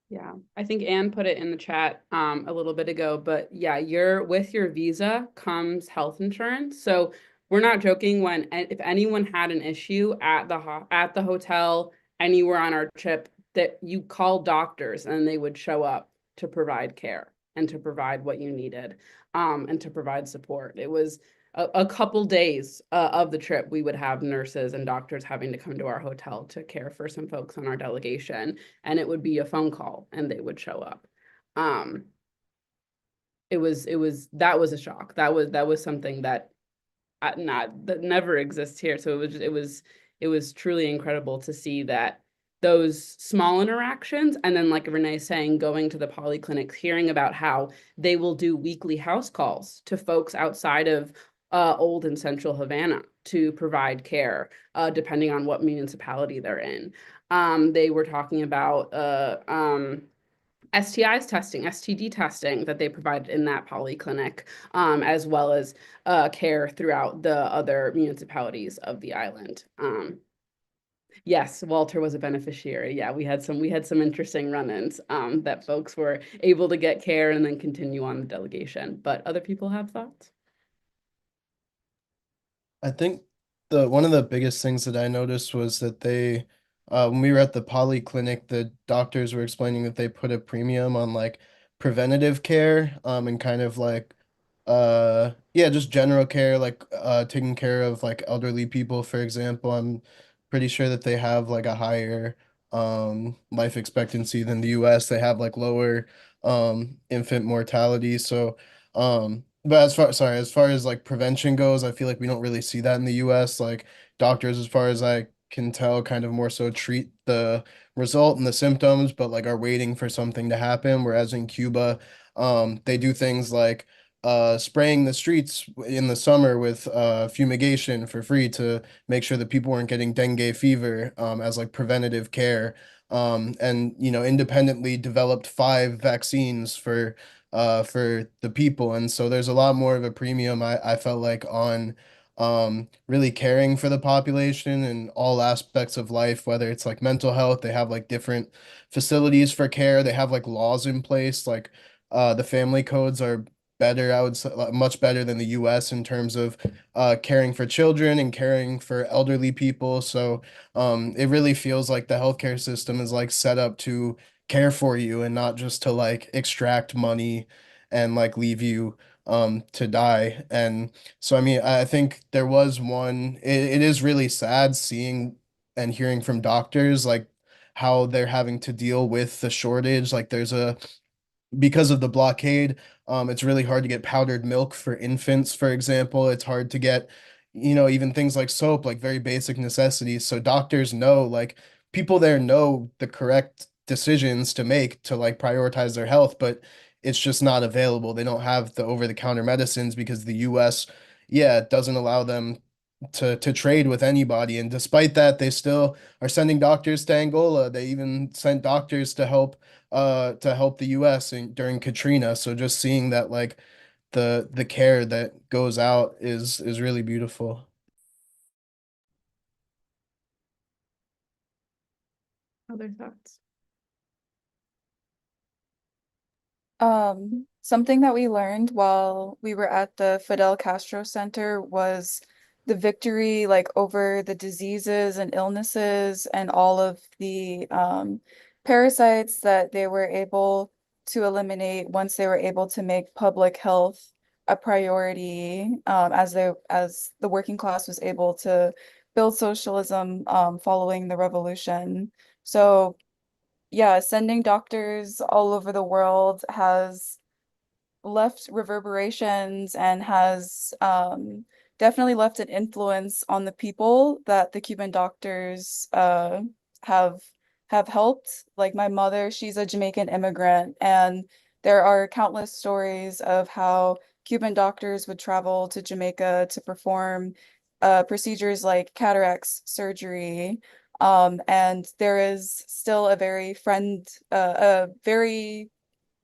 A: Yeah, I think Anne put it in the chat a little bit ago, but yeah, with your visa comes health insurance. So we're not joking when if anyone had an issue at the hotel anywhere on our trip, that you call doctors and they would show up to provide care and to provide what you needed and to provide support. It was a couple days of the trip, we would have nurses and doctors having to come to our hotel to care for some folks on our delegation, and it would be a phone call and they would show up. That was a shock. That was something that never exists here. So it was truly incredible to see that those small interactions, and then like Renee's saying, going to the polyclinics, hearing about how they will do weekly house calls to folks outside of Old and Central Havana to provide care, depending on what municipality they're in. They were talking about STIs testing, STD testing that they provided in that polyclinic, as well as care throughout the other municipalities of the island. Yes, Walter was a beneficiary. Yeah, we had some interesting run-ins that folks were able to get care and then continue on the delegation. But other people have thoughts?
G: I think one of the biggest things that I noticed was that they when we were at the polyclinic, the doctors were explaining that they put a premium on like preventative care and kind of like yeah, just general care, like taking care of like elderly people, for example. I'm pretty sure that they have like a higher life expectancy than the US. They have like lower infant mortality. So but as far as like prevention goes, I feel like we don't really see that in the US. Like doctors, as far as I can tell, kind of more so treat the result and the symptoms, but like are waiting for something to happen. Whereas in Cuba, they do things like spraying the streets in the summer with fumigation for free to make sure that people weren't getting dengue fever as like preventative care. And you know, independently developed 5 vaccines for the people. And so there's a lot more of a premium I felt like on really caring for the population and all aspects of life, whether it's like mental health. They have like different facilities for care. They have like laws in place, like the family codes are better, I would say, like, much better than the US in terms of caring for children and caring for elderly people. So it really feels like the healthcare system is like set up to care for you and not just to like extract money and like leave you to die. And so I mean, I think there was it is really sad seeing and hearing from doctors like how they're having to deal with the shortage. Like there's a because of the blockade, it's really hard to get powdered milk for infants, for example. It's hard to get, you know, even things like soap, like very basic necessities. So doctors know, like people there know the correct decisions to make to like prioritize their health, but it's just not available. They don't have the over-the-counter medicines because the US, yeah, doesn't allow them to trade with anybody. And despite that, they still are sending doctors to Angola. They even sent doctors to help the US during Katrina. So just seeing that like the care that goes out is really beautiful.
A: Other thoughts?
F: Something that we learned while we were at the Fidel Castro Center was the victory like over the diseases and illnesses and all of the parasites that they were able to eliminate once they were able to make public health a priority as the working class was able to build socialism following the revolution. So yeah, sending doctors all over the world has left reverberations and has definitely left an influence on the people that the Cuban doctors have have helped. Like my mother, she's a Jamaican immigrant, and there are countless stories of how Cuban doctors would travel to Jamaica to perform procedures like cataracts surgery. And there is still a very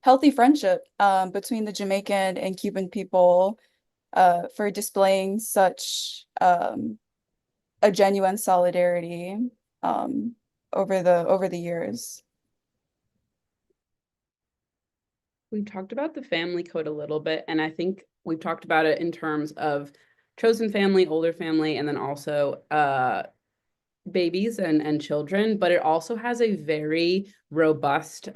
F: healthy friendship between the Jamaican and Cuban people for displaying such a genuine solidarity um, over the years.
A: We've talked about the family code a little bit, and I think we've talked about it in terms of chosen family, older family, and then also babies and children, but it also has a very robust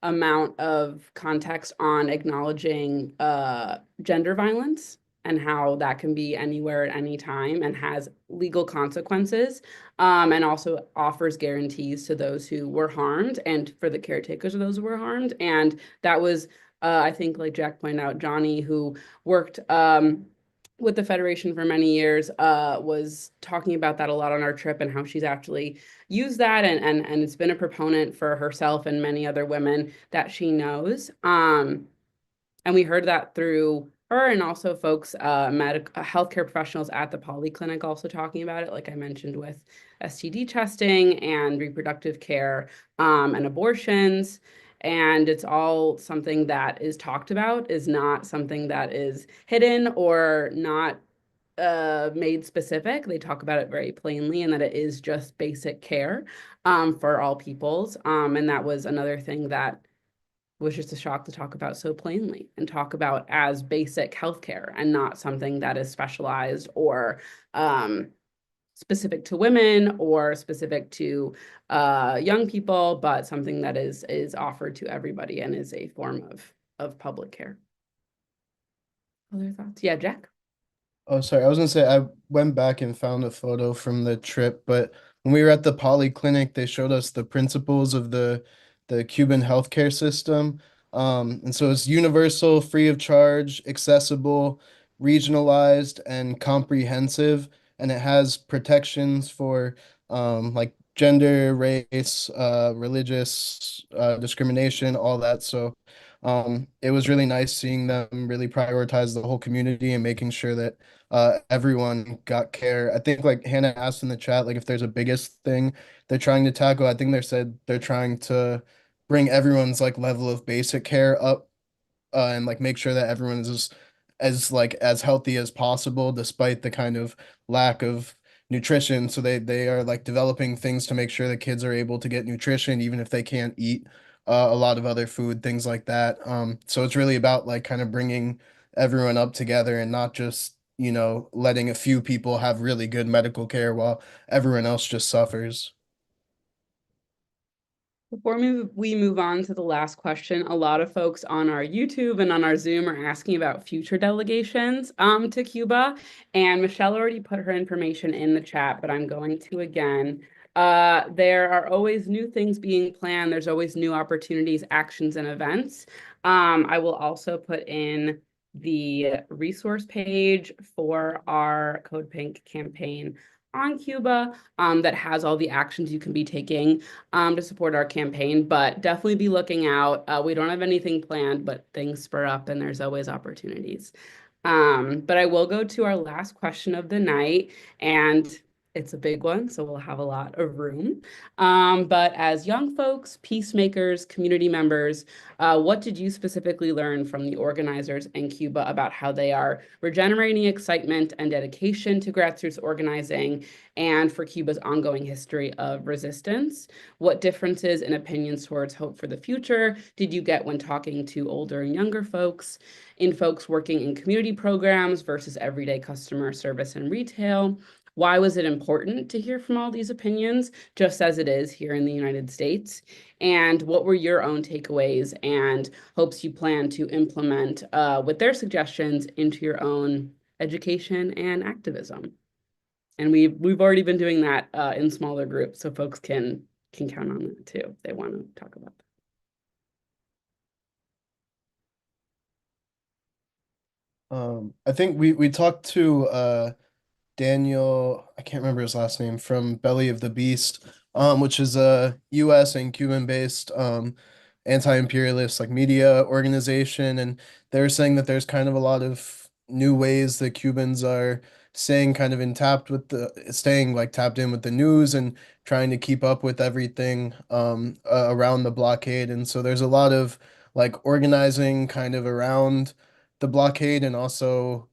A: amount of context on acknowledging gender violence and how that can be anywhere at any time and has legal consequences, and also offers guarantees to those who were harmed and for the caretakers of those who were harmed. And that was, I think, like Jack pointed out, Johnny, who worked with the Federation for many years, was talking about that a lot on our trip and how she's actually used that and it's been a proponent for herself and many other women that she knows. And we heard that through her and also folks, healthcare professionals at the polyclinic also talking about it, like I mentioned with STD testing and reproductive care and abortions. And it's all something that is talked about, is not something that is hidden or not made specific. They talk about it very plainly and that it is just basic care for all peoples. And that was another thing that was just a shock to talk about so plainly and talk about as basic healthcare and not something that is specialized or specific to women or specific to young people, but something that is offered to everybody and is a form of public care. Other thoughts? Yeah, Jack?
G: Oh, sorry. I was gonna say I went back and found a photo from the trip, but when we were at the polyclinic, they showed us the principles of the Cuban healthcare system. And so it's universal, free of charge, accessible, regionalized, and comprehensive. And it has protections for like gender, race, religious discrimination, all that. So it was really nice seeing them really prioritize the whole community and making sure that everyone got care. I think like Hannah asked in the chat, like if there's a biggest thing they're trying to tackle. I think they said they're trying to bring everyone's like level of basic care up and like make sure that everyone is as like as healthy as possible despite the kind of lack of nutrition. So they are like developing things to make sure that kids are able to get nutrition even if they can't eat a lot of other food, things like that. So it's really about like kind of bringing everyone up together and not just, you know, letting a few people have really good medical care while everyone else just suffers.
A: Before we move on to the last question, a lot of folks on our YouTube and on our Zoom are asking about future delegations to Cuba. And Michelle already put her information in the chat, but I'm going to again. There are always new things being planned. There's always new opportunities, actions, and events. I will also put in the resource page for our Code Pink campaign on Cuba that has all the actions you can be taking to support our campaign, but definitely be looking out. We don't have anything planned, but things spur up and there's always opportunities. But I will go to our last question of the night, and it's a big one, so we'll have a lot of room. But as young folks, peacemakers, community members, what did you specifically learn from the organizers in Cuba about how they are regenerating excitement and dedication to grassroots organizing and for Cuba's ongoing history of resistance? What differences in opinions towards hope for the future did you get when talking to older and younger folks, in folks working in community programs versus everyday customer service and retail? Why was it important to hear from all these opinions, just as it is here in the United States? And what were your own takeaways and hopes you plan to implement with their suggestions into your own education and activism? And we've already been doing that in smaller groups, so folks can count on that too if they want to talk about
G: that. I think we talked to Daniel, I can't remember his last name, from Belly of the Beast, which is a US and Cuban based anti-imperialist like media organization. And they're saying that there's kind of a lot of new ways that Cubans are staying kind of in tapped with the staying like tapped in with the news and trying to keep up with everything around the blockade. And so there's a lot of like organizing kind of around the blockade, and also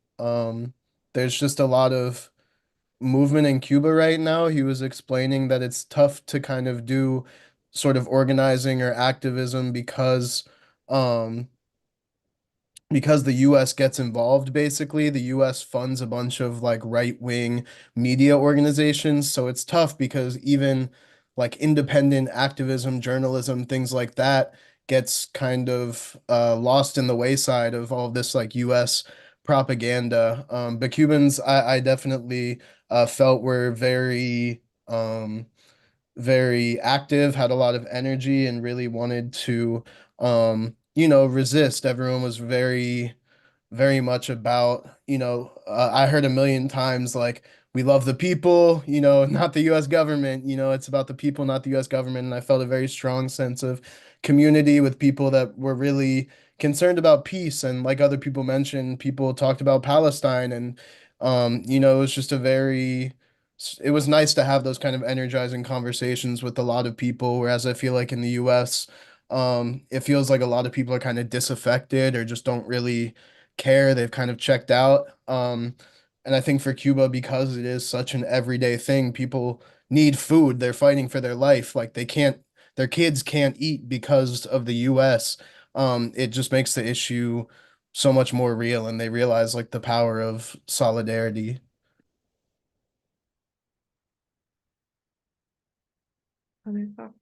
G: there's just a lot of movement in Cuba right now. He was explaining that it's tough to kind of do sort of organizing or activism um because the US gets involved. Basically the US funds a bunch of like right-wing media organizations, so it's tough because even like independent activism, journalism, things like that gets kind of lost in the wayside of all of this like US propaganda. But Cubans, I definitely felt were very active, had a lot of energy, and really wanted to, you know, resist. Everyone was very much about, you know, I heard a million times like, we love the people, you know, not the US government, you know, it's about the people, not the US government. And I felt a very strong sense of community with people that were really concerned about peace. And like other people mentioned, people talked about Palestine, and, you know, it was just it was nice to have those kind of energizing conversations with a lot of people. Whereas I feel like in the US, it feels like a lot of people are kind of disaffected or just don't really care. They've kind of checked out. And I think for Cuba, because it is such an everyday thing, people need food. They're fighting for their life. Like their kids can't eat because of the US. It just makes the issue so much more real, and they realize like the power of solidarity.
A: other thoughts.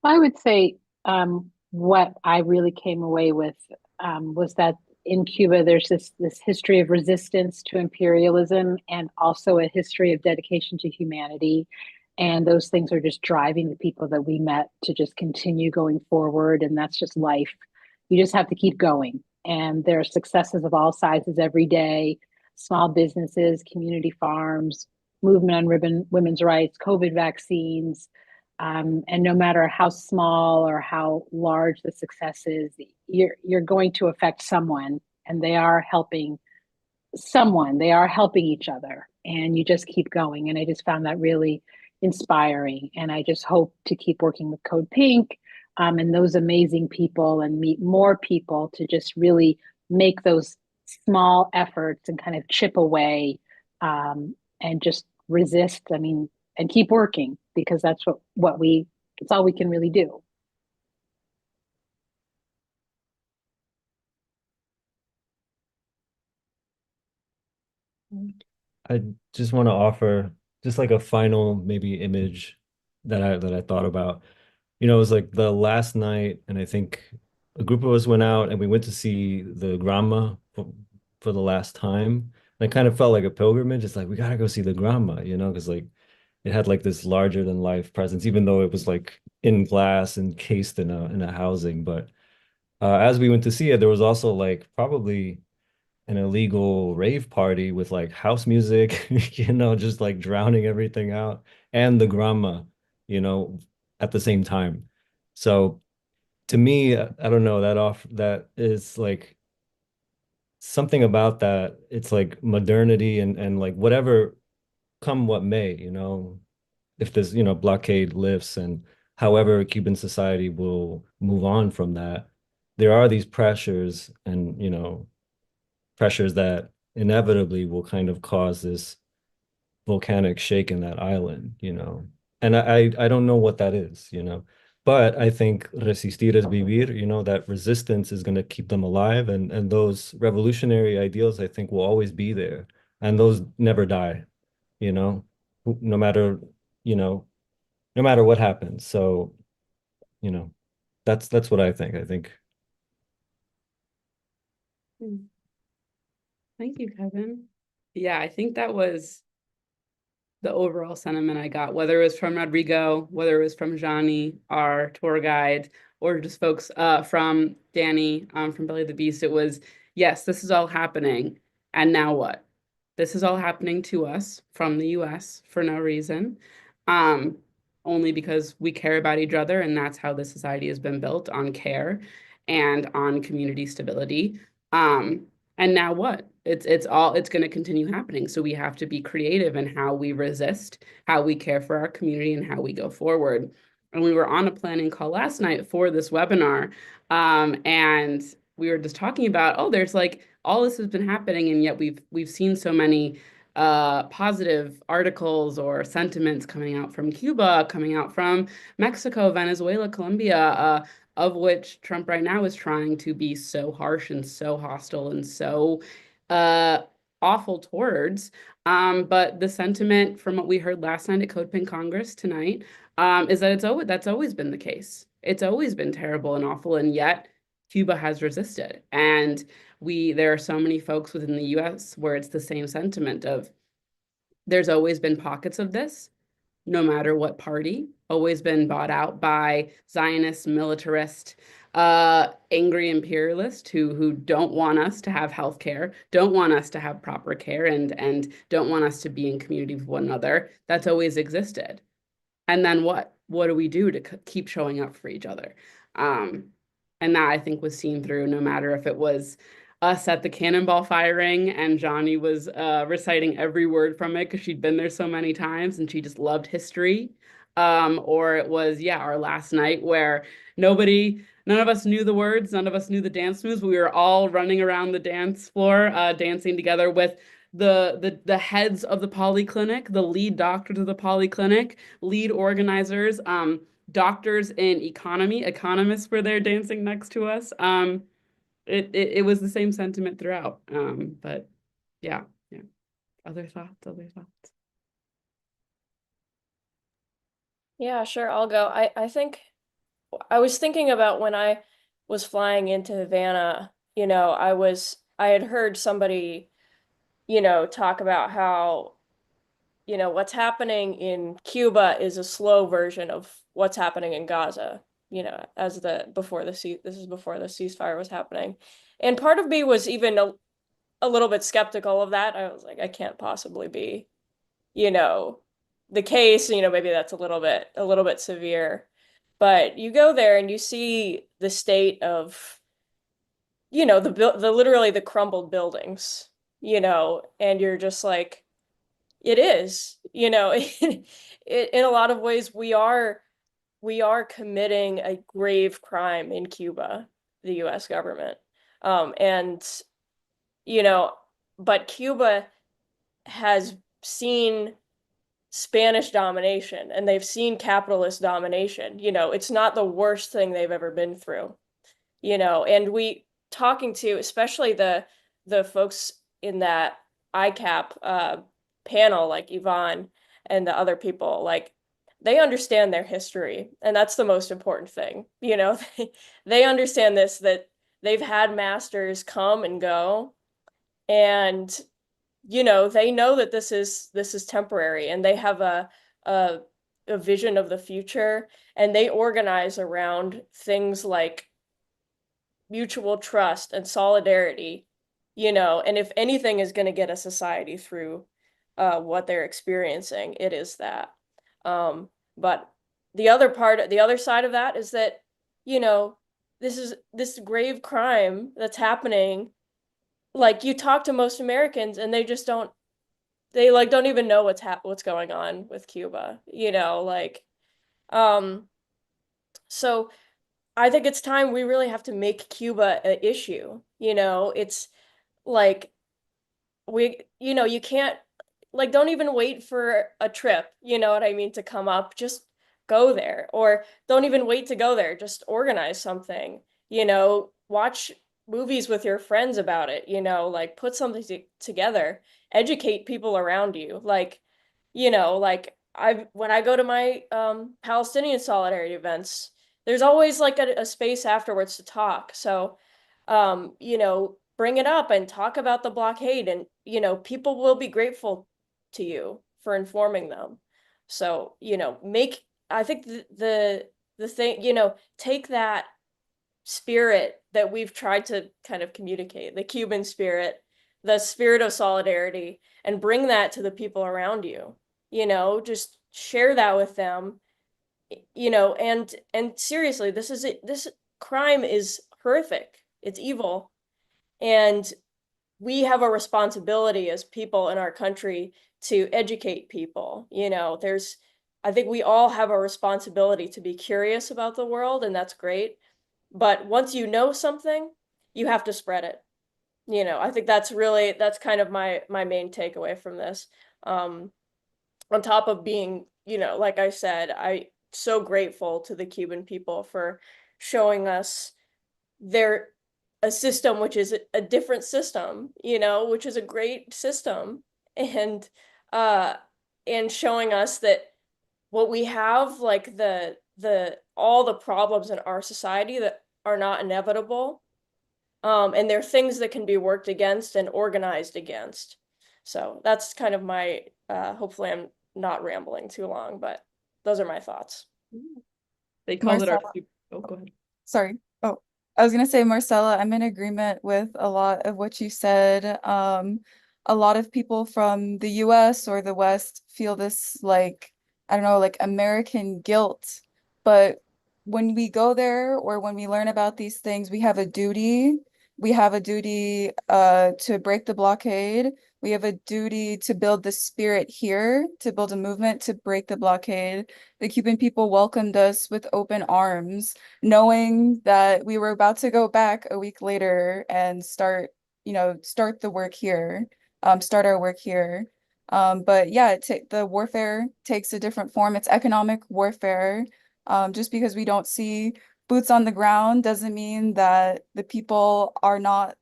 C: I would say what I really came away with was that in Cuba, there's this history of resistance to imperialism and also a history of dedication to humanity. And those things are just driving the people that we met to just continue going forward. And that's just life. You just have to keep going. And there are successes of all sizes every day, small businesses, community farms, movement on women's rights, COVID vaccines. And no matter how small or how large the success is, you're going to affect someone, and they are helping someone. They are helping each other, and you just keep going. And I just found that really inspiring. And I just hope to keep working with Code Pink and those amazing people, and meet more people to just really make those small efforts and kind of chip away and just resist. I mean, and keep working, because that's what we it's all we can really do.
E: I just want to offer just like a final maybe image that I thought about. You know, it was like the last night, and I think a group of us went out and we went to see the grandma for the last time. And it kind of felt like a pilgrimage. It's like we gotta go see the grandma, you know, because like it had like this larger than life presence, even though it was like in glass and cased in a housing. But as we went to see it, there was also like probably an illegal rave party with like house music, you know, just like drowning everything out, and the grandma, you know, at the same time. So to me, I don't know, that is like something about that. It's like modernity and like whatever come what may, you know, if this, you know, blockade lifts and however Cuban society will move on from that, there are these pressures and, you know, pressures that inevitably will kind of cause this volcanic shake in that island, you know. And I don't know what that is, you know. But I think resistir es vivir, you know, that resistance is going to keep them alive, and those revolutionary ideals I think will always be there. And those never die, you know, no matter, you know, no matter what happens. So, you know, that's what I think. I think.
A: Thank you, Kevin. Yeah, I think that was the overall sentiment I got, whether it was from Rodrigo, whether it was from Johnny, our tour guide, or just folks from Danny from Belly of the Beast. It was, yes, this is all happening. And now what? This is all happening to us from the US for no reason, only because we care about each other. And that's how the society has been built, on care and on community stability. And now what? It's going to continue happening. So we have to be creative in how we resist, how we care for our community, and how we go forward. And we were on a planning call last night for this webinar, and we were just talking about, oh, there's like all this has been happening, and yet we've seen so many positive articles or sentiments coming out from Cuba, coming out from Mexico, Venezuela, Colombia, of which Trump right now is trying to be so harsh and so hostile and so awful towards. But the sentiment from what we heard last night at CODEPINK Congress tonight is that that's always been the case. It's always been terrible and awful, and yet Cuba has resisted. And there are so many folks within the US where it's the same sentiment of there's always been pockets of this, no matter what party, always been bought out by Zionist, militarist, angry imperialists who don't want us to have health care, don't want us to have proper care, and don't want us to be in community with one another. That's always existed. And then what? What do we do to keep showing up for each other? And that I think was seen through, no matter if it was us at the cannonball firing and Johnny was reciting every word from it because she'd been there so many times and she just loved history. Or it was, yeah, our last night where none of us knew the words, none of us knew the dance moves. We were all running around the dance floor, dancing together with the heads of the polyclinic, the lead doctors of the polyclinic, lead organizers, doctors in economists were there dancing next to us. It was the same sentiment throughout. But yeah. Other thoughts.
B: Yeah, sure, I'll go. I think I was thinking about when I was flying into Havana I had heard somebody, talk about how, what's happening in Cuba is a slow version of what's happening in Gaza, as this is before the ceasefire was happening. And part of me was even a little bit skeptical of that. I was like, I can't possibly be, the case, maybe that's a little bit severe. But you go there and you see the state of, the literally the crumbled buildings, and you're just like, it is, in a lot of ways we are committing a grave crime in Cuba, the US government. And you know, but Cuba has seen Spanish domination and they've seen capitalist domination. It's not the worst thing they've ever been through. And we talking to especially the folks in that ICAP panel, like Yvonne and the other people, like they understand their history, and that's the most important thing. They understand this, that they've had masters come and go, and they know that this is temporary, and they have a a vision of the future, and they organize around things like mutual trust and solidarity, and if anything is going to get a society through what they're experiencing, it is that. But the other side of that is that, this is this grave crime that's happening. Like, you talk to most Americans and they just don't even know what's going on with Cuba, like, so I think it's time we really have to make Cuba an issue. It's like you can't, like, don't even wait for a trip, you know what I mean, to come up. Just go there, or don't even wait to go there. Just organize something, watch movies with your friends about it, like put something together, educate people around you. Like, like when I go to my Palestinian solidarity events, there's always like a space afterwards to talk. So, bring it up and talk about the blockade, and, people will be grateful to you for informing them. So, I think the thing, take that spirit that we've tried to kind of communicate, the Cuban spirit, the spirit of solidarity, and bring that to the people around you. Just share that with them. And seriously, this crime is horrific. It's evil, and we have a responsibility as people in our country to educate people. I think we all have a responsibility to be curious about the world, and that's great. But once you know something, you have to spread it. I think that's kind of my main takeaway from this. On top of being, like I said, I so grateful to the Cuban people for showing us a system which is a different system, which is a great system, and showing us that what we have, like all the problems in our society that are not inevitable, and they're things that can be worked against and organized against. So that's kind of my hopefully I'm not rambling too long, but those are my thoughts.
A: They called it our.
F: Marcella.
A: Oh, go ahead.
F: Sorry. Oh, I was gonna say, Marcella, I'm in agreement with a lot of what you said. A lot of people from the US or the West feel this, like, I don't know, like American guilt. But when we go there or when we learn about these things, we have a duty. We have a duty to break the blockade. We have a duty to build the spirit here, to build a movement to break the blockade. The Cuban people welcomed us with open arms, knowing that we were about to go back a week later and start the work here, start our work here. But yeah, the warfare takes a different form. It's economic warfare. Just because we don't see boots on the ground doesn't mean that the people are not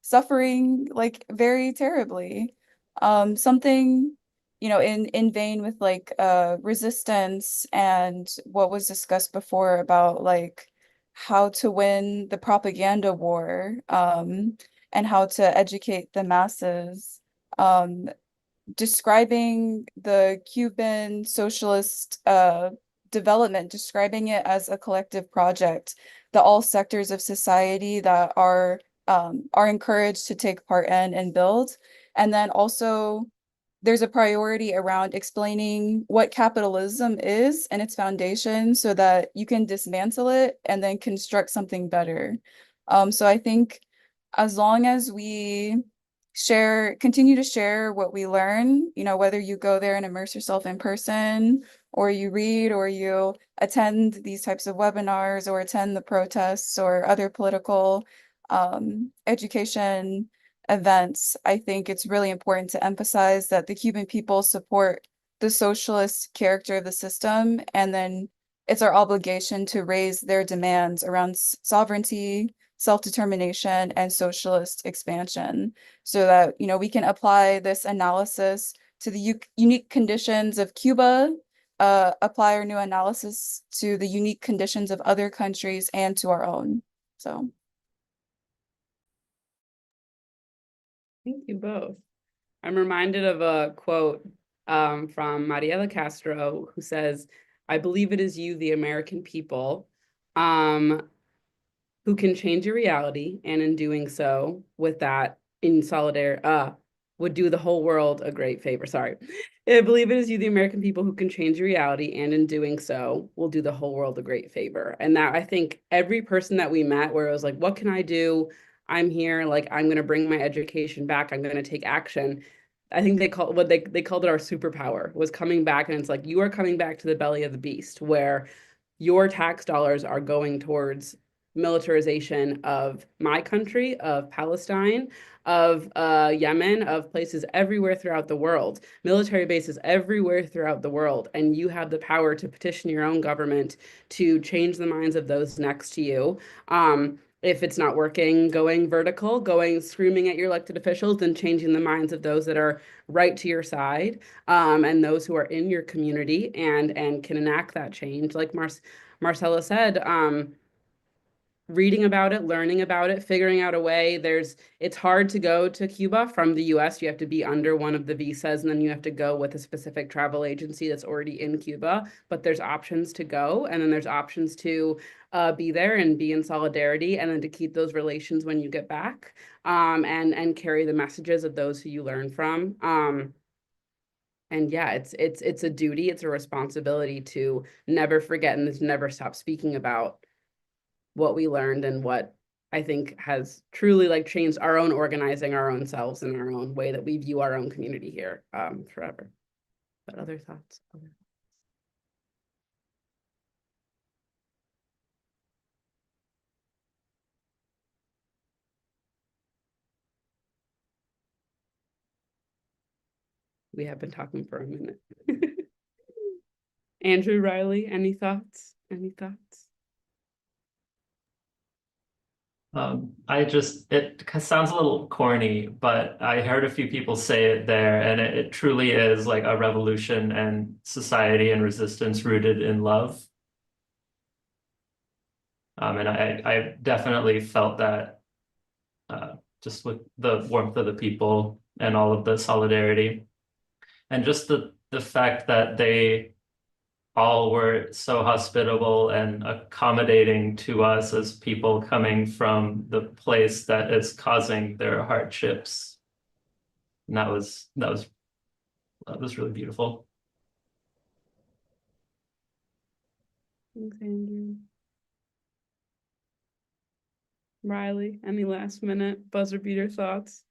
F: suffering like very terribly. Something, in vein with like resistance and what was discussed before about like how to win the propaganda war, and how to educate the masses, describing the Cuban socialist development, describing it as a collective project that all sectors of society that are encouraged to take part in and build. And then also there's a priority around explaining what capitalism is and its foundation so that you can dismantle it and then construct something better. So I think as long as we continue to share what we learn, you know, whether you go there and immerse yourself in person, or you read, or you attend these types of webinars, or attend the protests or other political education events, I think it's really important to emphasize that the Cuban people support the socialist character of the system, and then it's our obligation to raise their demands around sovereignty, self-determination, and socialist expansion, so that, you know, we can apply this analysis to the unique conditions of Cuba, apply our new analysis to the unique conditions of other countries and to our own. So.
A: Thank you both. I'm reminded of a quote from Mariela Castro, who says, "I believe it is you, the American people, who can change your reality, and in doing so, with that, in solidarity, would do the whole world a great favor." Sorry. "I believe it is you, the American people, who can change your reality, and in doing so, will do the whole world a great favor." And that, I think every person that we met, where it was like, what can I do? I'm here, like, I'm going to bring my education back. I'm going to take action. I think they called it our superpower, was coming back. And it's like, you are coming back to the belly of the beast, where your tax dollars are going towards militarization of my country, of Palestine, of Yemen, of places everywhere throughout the world, military bases everywhere throughout the world. And you have the power to petition your own government to change the minds of those next to you. If it's not working, going vertical, going screaming at your elected officials, then changing the minds of those that are right to your side, and those who are in your community and can enact that change. Like Marcella said, reading about it, learning about it, figuring out a way. It's hard to go to Cuba from the US. You have to be under one of the visas, and then you have to go with a specific travel agency that's already in Cuba. But there's options to go, and then there's options to be there and be in solidarity, and then to keep those relations when you get back, and carry the messages of those who you learn from. And yeah, it's a duty, it's a responsibility to never forget and to never stop speaking about what we learned, and what I think has truly like changed our own organizing, our own selves, and our own way that we view our own community here, forever. But other thoughts? We have been talking for a minute. Andrew, Riley, any thoughts? Any thoughts?
D: It sounds a little corny, but I heard a few people say it there, and it truly is like a revolution and society and resistance rooted in love. And I definitely felt that just with the warmth of the people and all of the solidarity, and just the fact that they all were so hospitable and accommodating to us as people coming from the place that is causing their hardships. And that was really beautiful.
A: Thanks, Andrew. Riley, any last minute buzzer beater thoughts?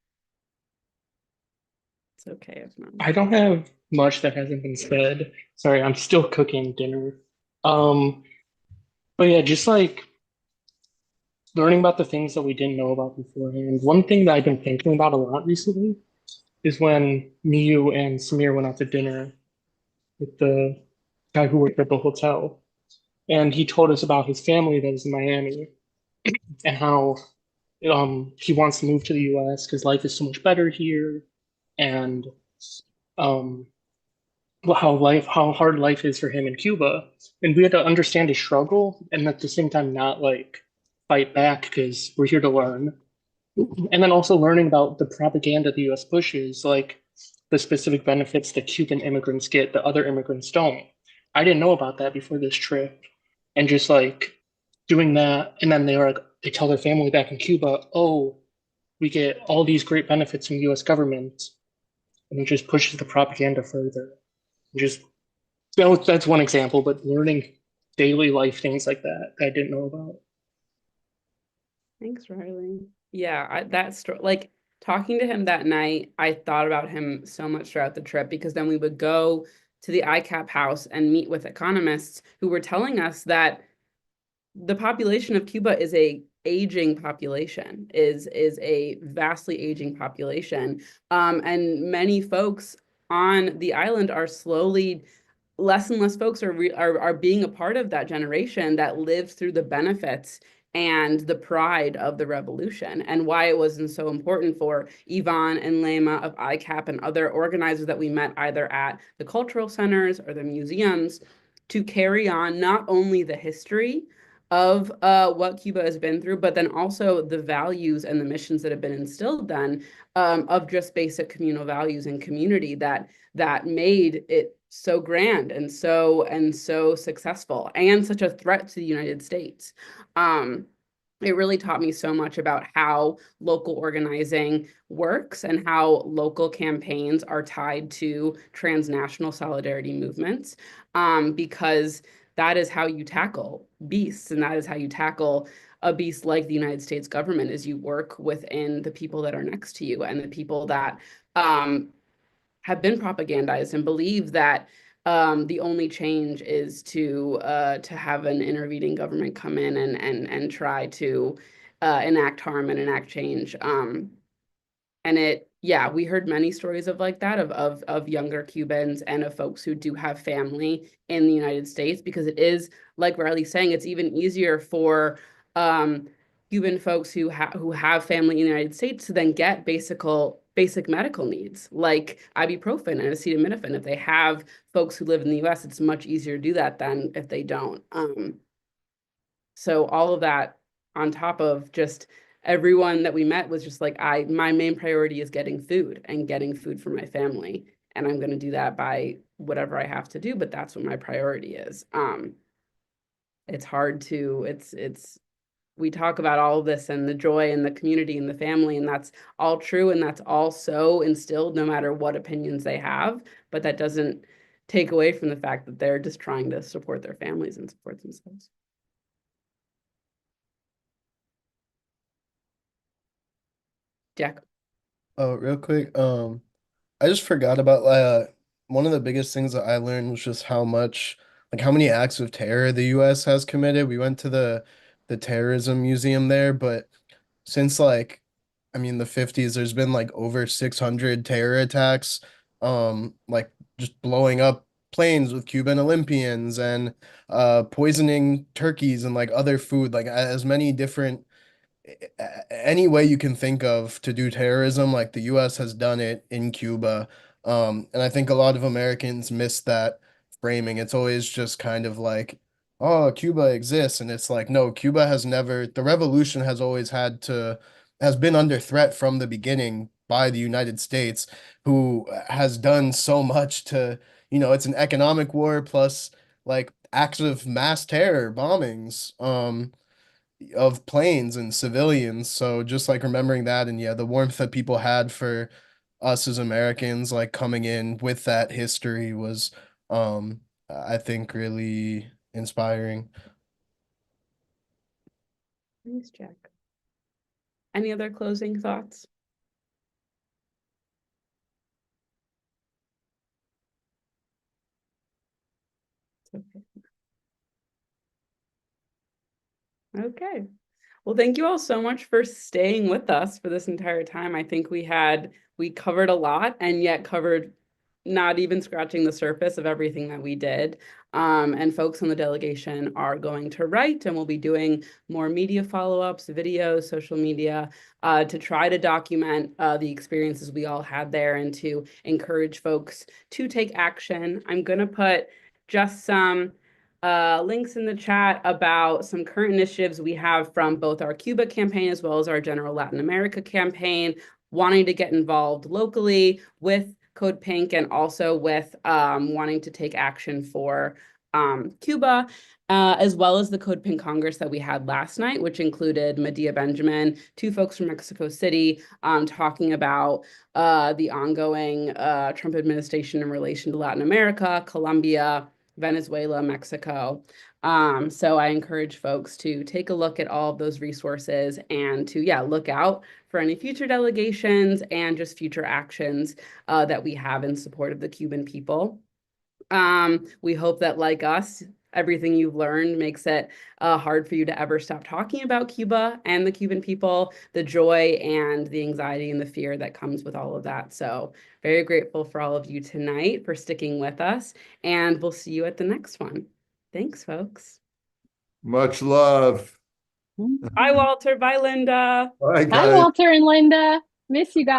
A: It's okay if not.
J: I don't have much that hasn't been said. Sorry, I'm still cooking dinner. But yeah, just like learning about the things that we didn't know about beforehand. One thing that I've been thinking about a lot recently is when me, you, and Samir went out to dinner with the guy who worked at the hotel. And he told us about his family that is in Miami and how he wants to move to the US because life is so much better here. And um how hard life is for him in Cuba, and we had to understand his struggle, and at the same time not like fight back because we're here to learn. And then also learning about the propaganda the U.S. pushes, like the specific benefits that Cuban immigrants get that other immigrants don't. I didn't know about that before this trip, and just like doing that, and then they tell their family back in Cuba, oh, we get all these great benefits from the U.S. government, and it just pushes the propaganda further. Just that's one example, but learning daily life things like that I didn't know about.
A: Thanks, Riley. Yeah, that's like talking to him that night, I thought about him so much throughout the trip because then we would go to the ICAP house and meet with economists who were telling us that the population of Cuba is a aging population, is a vastly aging population. And many folks on the island are slowly less and less folks are being a part of that generation that lives through the benefits and the pride of the revolution, and why it wasn't so important for Ivan and Lema of ICAP and other organizers that we met either at the cultural centers or the museums to carry on not only the history of what Cuba has been through, but then also the values and the missions that have been instilled then of just basic communal values and community that made it so grand and so successful and such a threat to the United States. It really taught me so much about how local organizing works and how local campaigns are tied to transnational solidarity movements, because that is how you tackle beasts, and that is how you tackle a beast like the United States government, is you work within the people that are next to you and the people that have been propagandized and believe that the only change is to have an intervening government come in and try to enact harm and enact change. And yeah, we heard many stories of like that of younger Cubans and of folks who do have family in the United States, because it is, like Riley's saying, it's even easier for Cuban folks who have family in the United States to then get basic medical needs like ibuprofen and acetaminophen. If they have folks who live in the US, it's much easier to do that than if they don't. So all of that on top of just everyone that we met was just like, my main priority is getting food and getting food for my family. And I'm going to do that by whatever I have to do, but that's what my priority is. It's hard to, we talk about all of this and the joy and the community and the family, and that's all true. And that's all so instilled no matter what opinions they have, but that doesn't take away from the fact that they're just trying to support their families and support themselves. Jack.
G: Oh, real quick, I just forgot about one of the biggest things that I learned was just how many acts of terror the US has committed. We went to the terrorism museum there, but since I mean the 50s, there's been like over 600 terror attacks, like just blowing up planes with Cuban Olympians and poisoning turkeys and like other food, like as many different any way you can think of to do terrorism, like the US has done it in Cuba. And I think a lot of Americans miss that framing. It's always just kind of like, oh, Cuba exists. And it's like, no, Cuba has never, the revolution has always has been under threat from the beginning by the United States, who has done so much to, it's an economic war plus like acts of mass terror, bombings. Of planes and civilians. So just like remembering that, and yeah, the warmth that people had for us as Americans, like coming in with that history was, I think really inspiring.
A: Thanks, Jack. Any other closing thoughts? Okay. Okay. Well, thank you all so much for staying with us for this entire time. I think we covered a lot and yet covered not even scratching the surface of everything that we did. And folks on the delegation are going to write, and we'll be doing more media follow-ups, videos, social media, to try to document the experiences we all had there and to encourage folks to take action. I'm going to put just some links in the chat about some current initiatives we have from both our Cuba campaign as well as our general Latin America campaign, wanting to get involved locally with CODEPINK and also with wanting to take action for Cuba, as well as the CODEPINK Congress that we had last night, which included Medea Benjamin, two folks from Mexico City, talking about the ongoing Trump administration in relation to Latin America, Colombia, Venezuela, Mexico. So I encourage folks to take a look at all of those resources and to, look out for any future delegations and just future actions that we have in support of the Cuban people. We hope that, like us, everything you've learned makes it hard for you to ever stop talking about Cuba and the Cuban people, the joy and the anxiety and the fear that comes with all of that. So very grateful for all of you tonight for sticking with us, and we'll see you at the next one. Thanks, folks.
I: Much love.
A: Bye, Walter. Bye, Linda.
I: Bye,
C: Hi,
I: guys.
C: Walter and Linda. Miss you guys.